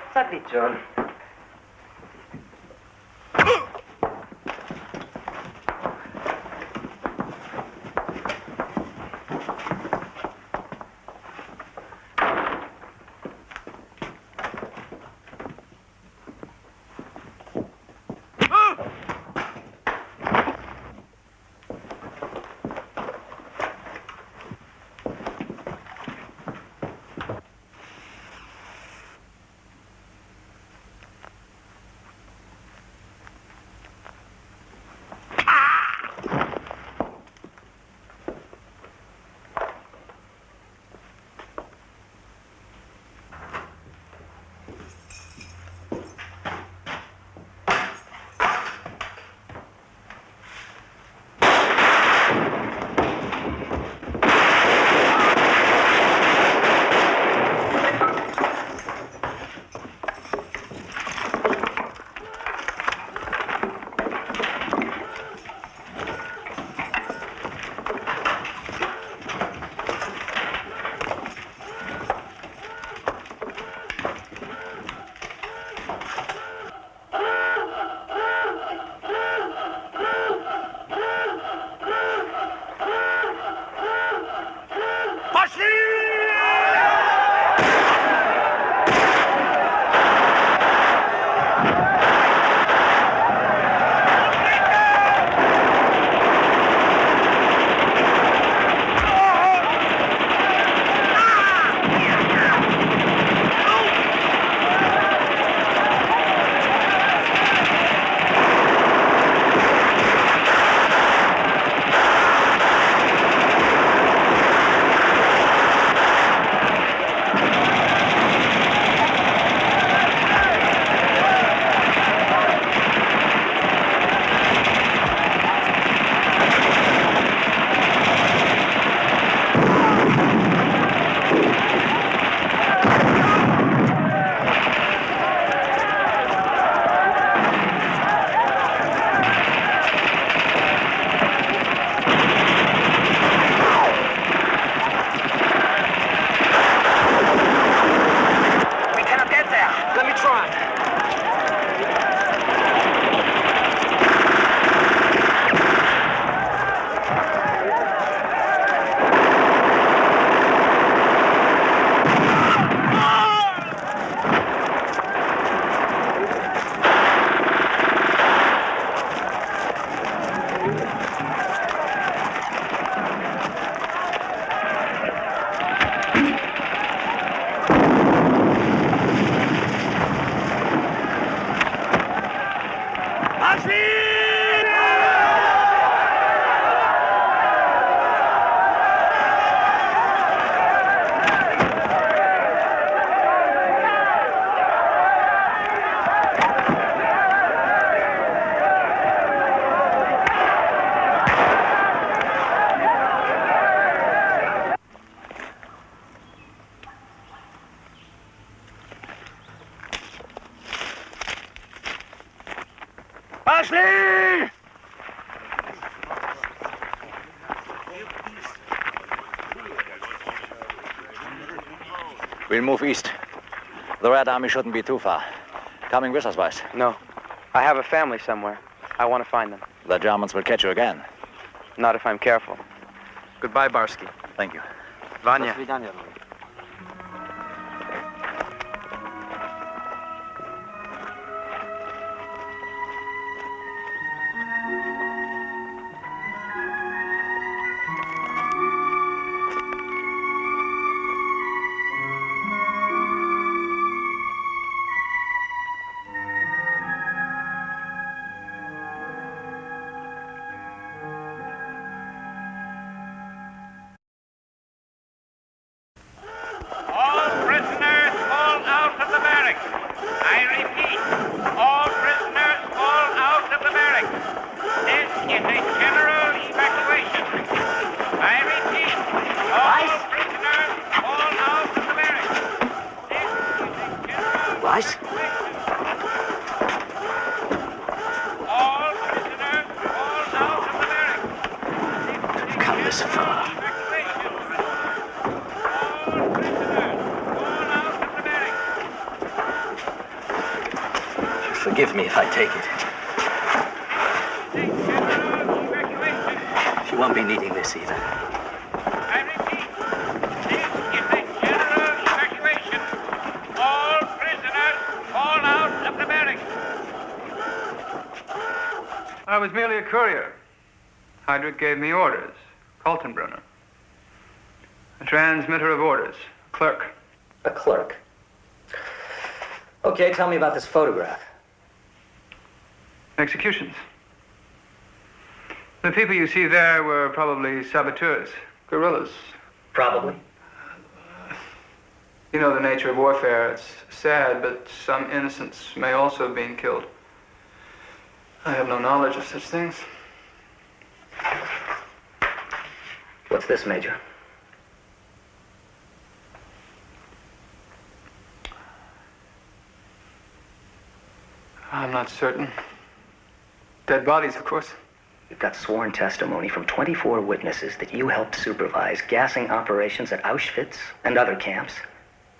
Ashley! We'll move east. The Red Army shouldn't be too far. Coming with us, Weiss? No. I have a family somewhere. I want to find them. The Germans will catch you again. Not if I'm careful. Goodbye, Barsky. Thank you. Vanya. Weiss? I've come this far. Forgive me if I take it. You won't be needing this either. I was merely a courier. Heydrich gave me orders. Kaltenbrunner. A transmitter of orders. A clerk. A clerk. Okay, tell me about this photograph. Executions. The people you see there were probably saboteurs, guerrillas. Probably. You know the nature of warfare. It's sad, but some innocents may also have been killed. I have no knowledge of such things. What's this, Major? I'm not certain. Dead bodies, of course. We've got sworn testimony from 24 witnesses that you helped supervise gassing operations at Auschwitz and other camps,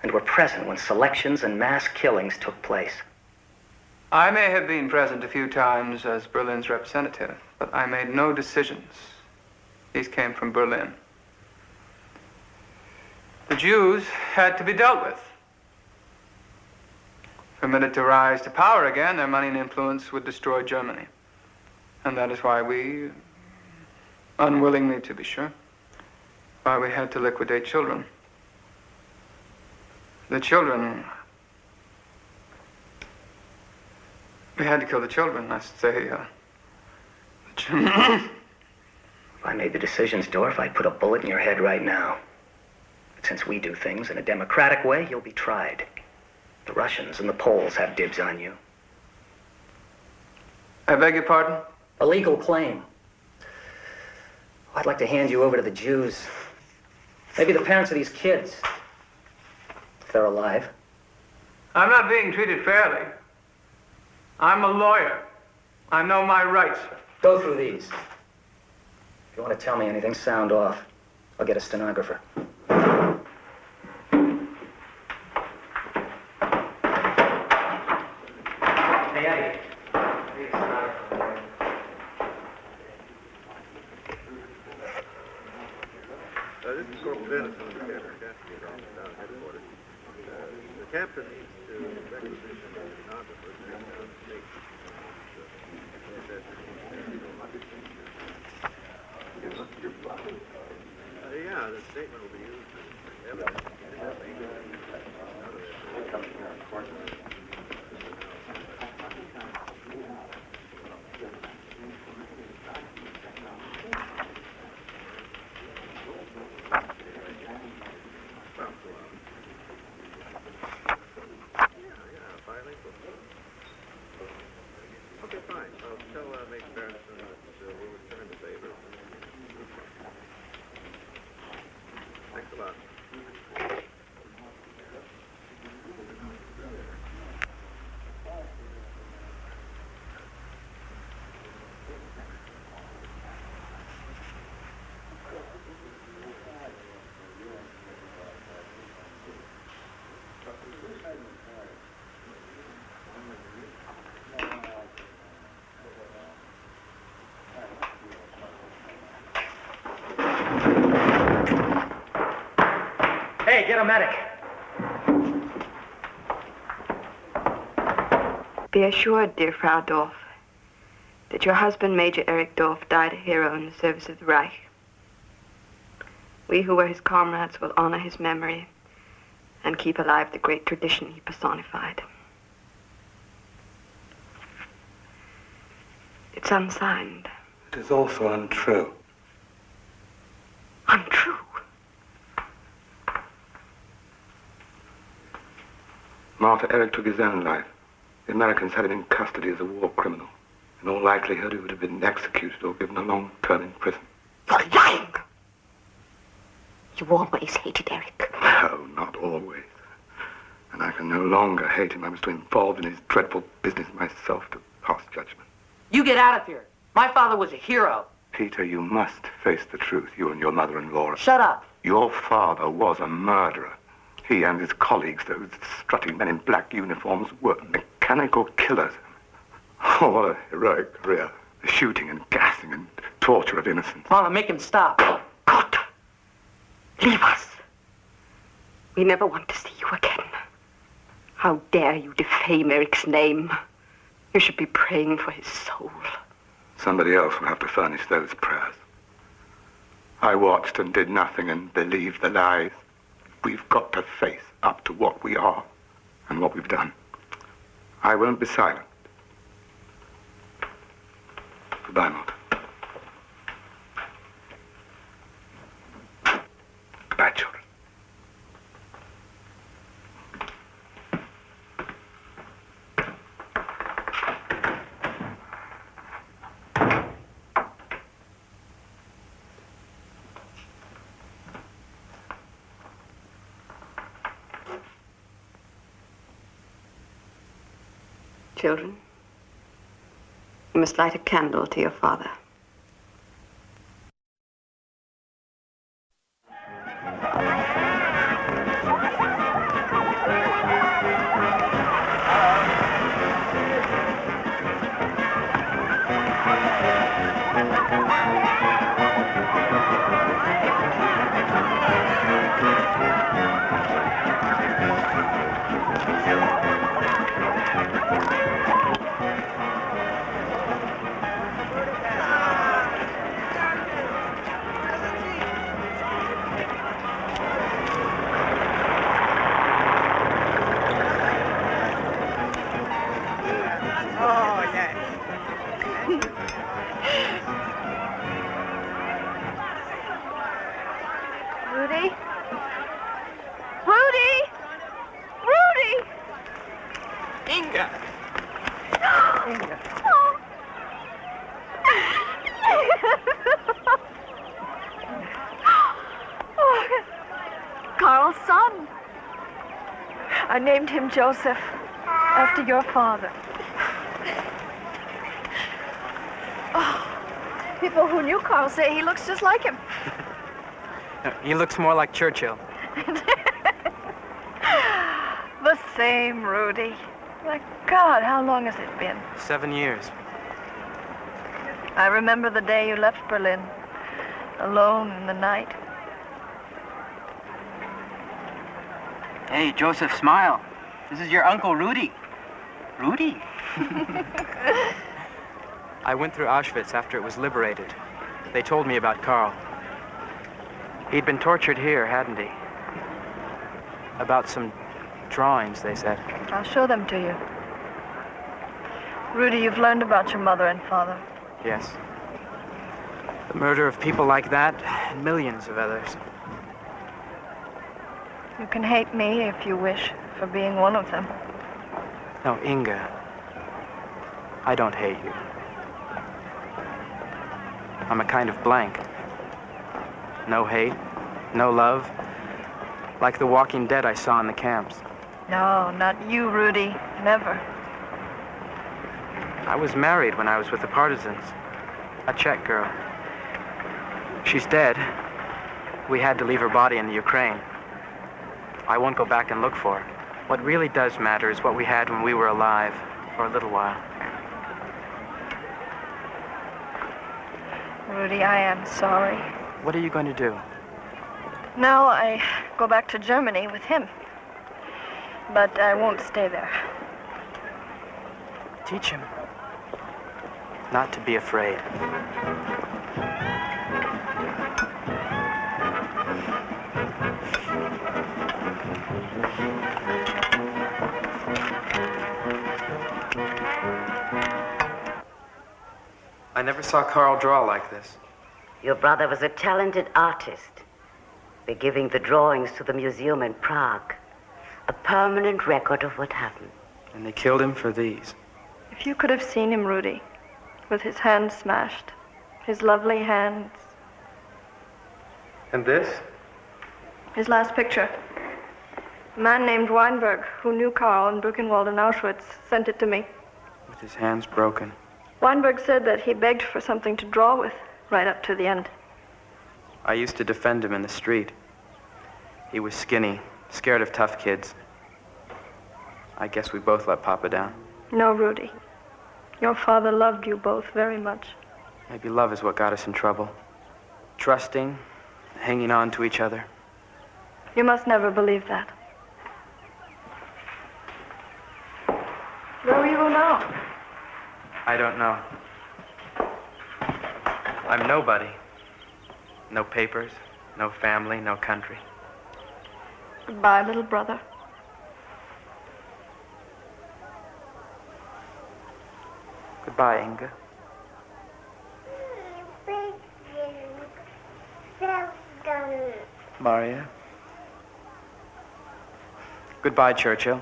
and were present when selections and mass killings took place. I may have been present a few times as Berlin's representative, but I made no decisions. These came from Berlin. The Jews had to be dealt with. Permitted to rise to power again, their money and influence would destroy Germany. And that is why we, unwillingly to be sure, why we had to liquidate children. The children, we had to kill the children, I should say. If I made the decisions, Dorf, I'd put a bullet in your head right now. But since we do things in a democratic way, you'll be tried. The Russians and the Poles have dibs on you. I beg your pardon? A legal claim. I'd like to hand you over to the Jews. Maybe the parents of these kids. If they're alive. I'm not being treated fairly. I'm a lawyer. I know my rights. Go through these. If you want to tell me anything, sound off. I'll get a stenographer. The captain needs to requisition a stenographer to make down statements. Yeah, the statement will be used as evidence. Okay, fine. I'll tell Major Barrington that we'll return the favor. Thanks a lot. Hey, get a medic. Be assured, dear Frau Dorf, that your husband, Major Erich Dorf, died a hero in the service of the Reich. We who were his comrades will honor his memory and keep alive the great tradition he personified. It's unsigned. It is also untrue. Untrue? Martyr Erich took his own life. The Americans had him in custody as a war criminal. In all likelihood, he would have been executed or given a long term in prison. You're lying! You always hated Eric. No, not always. And I can no longer hate him. I was too involved in his dreadful business myself to pass judgment. You get out of here. My father was a hero. Peter, you must face the truth, you and your mother-in-law. Shut up. Your father was a murderer. He and his colleagues, those strutting men in black uniforms, were mechanical killers. Oh, what a heroic career. The shooting and gassing and torture of innocents. Mama, make him stop. God! Leave us. We never want to see you again. How dare you defame Eric's name? You should be praying for his soul. Somebody else will have to furnish those prayers. I watched and did nothing and believed the lies. We've got to face up to what we are and what we've done. I won't be silent. Goodbye, Martha. Goodbye, children. Children, you must light a candle to your father. I named him Joseph, after your father. Oh, people who knew Carl say he looks just like him. No, he looks more like Churchill. The same, Rudy. My God, how long has it been? 7 years. I remember the day you left Berlin, alone in the night. Hey, Joseph, smile. This is your Uncle Rudy. Rudy? I went through Auschwitz after it was liberated. They told me about Carl. He'd been tortured here, hadn't he? About some drawings, they said. I'll show them to you. Rudy, you've learned about your mother and father. Yes. The murder of people like that, and millions of others. You can hate me if you wish for being one of them. No, Inga. I don't hate you. I'm a kind of blank. No hate, no love. Like the Walking Dead I saw in the camps. No, not you, Rudy. Never. I was married when I was with the partisans. A Czech girl. She's dead. We had to leave her body in the Ukraine. I won't go back and look for her. What really does matter is what we had when we were alive, for a little while. Rudy, I am sorry. What are you going to do? Now I go back to Germany with him. But I won't stay there. Teach him not to be afraid. I never saw Carl draw like this. Your brother was a talented artist. We're giving the drawings to the museum in Prague. A permanent record of what happened. And they killed him for these. If you could have seen him, Rudy, with his hands smashed, his lovely hands. And this? His last picture. A man named Weinberg, who knew Karl in Buchenwald and Auschwitz, sent it to me. With his hands broken. Weinberg said that he begged for something to draw with right up to the end. I used to defend him in the street. He was skinny, scared of tough kids. I guess we both let Papa down. No, Rudy. Your father loved you both very much. Maybe love is what got us in trouble. Trusting, hanging on to each other. You must never believe that. Where will you go now? I don't know. I'm nobody. No papers, no family, no country. Goodbye, little brother. Goodbye, Inga. Maria. Goodbye, Churchill.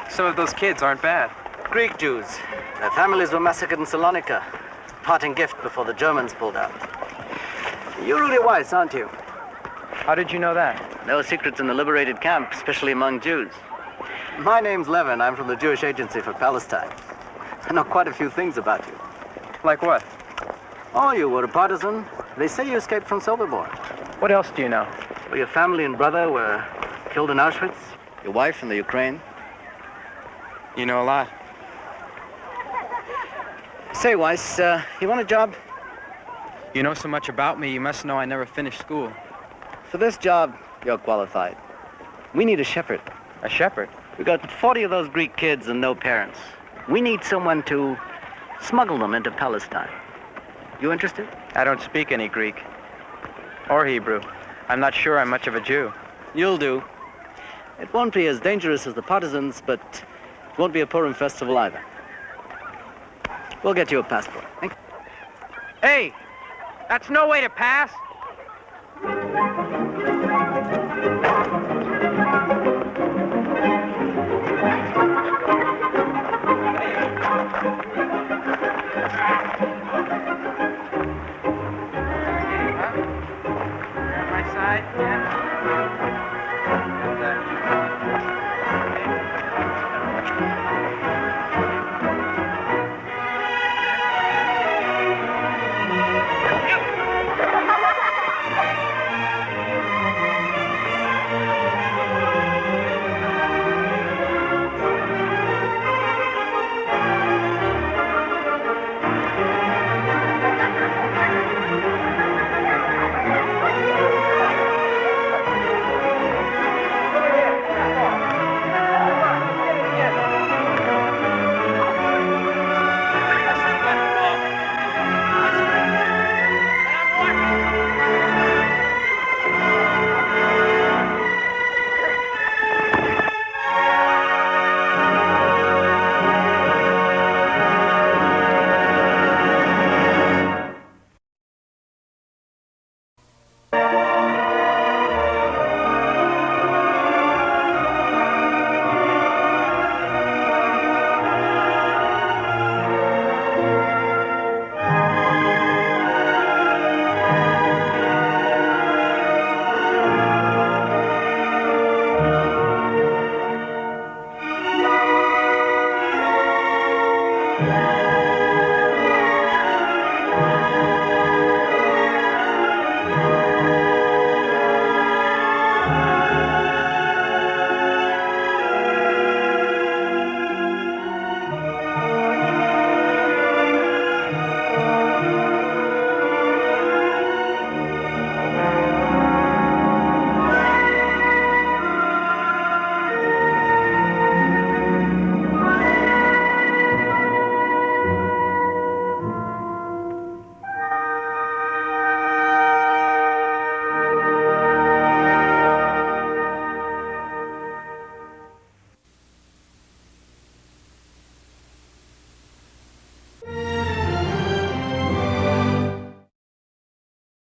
Some of those kids aren't bad. Greek Jews. Their families were massacred in Salonika. Parting gift before the Germans pulled out. You're really Weiss, aren't you? How did you know that? No secrets in the liberated camp, especially among Jews. My name's Levin. I'm from the Jewish Agency for Palestine. I know quite a few things about you. Like what? Oh, you were a partisan. They say you escaped from Sobibor. What else do you know? Well, your family and brother were killed in Auschwitz. Your wife in the Ukraine. You know a lot. Say, Weiss, you want a job? You know so much about me, you must know I never finished school. For this job, you're qualified. We need a shepherd. A shepherd? We got 40 of those Greek kids and no parents. We need someone to smuggle them into Palestine. You interested? I don't speak any Greek. Or Hebrew. I'm not sure I'm much of a Jew. You'll do. It won't be as dangerous as the partisans, but it won't be a Purim festival either. We'll get you a passport. Hey, that's no way to pass. My side, yeah.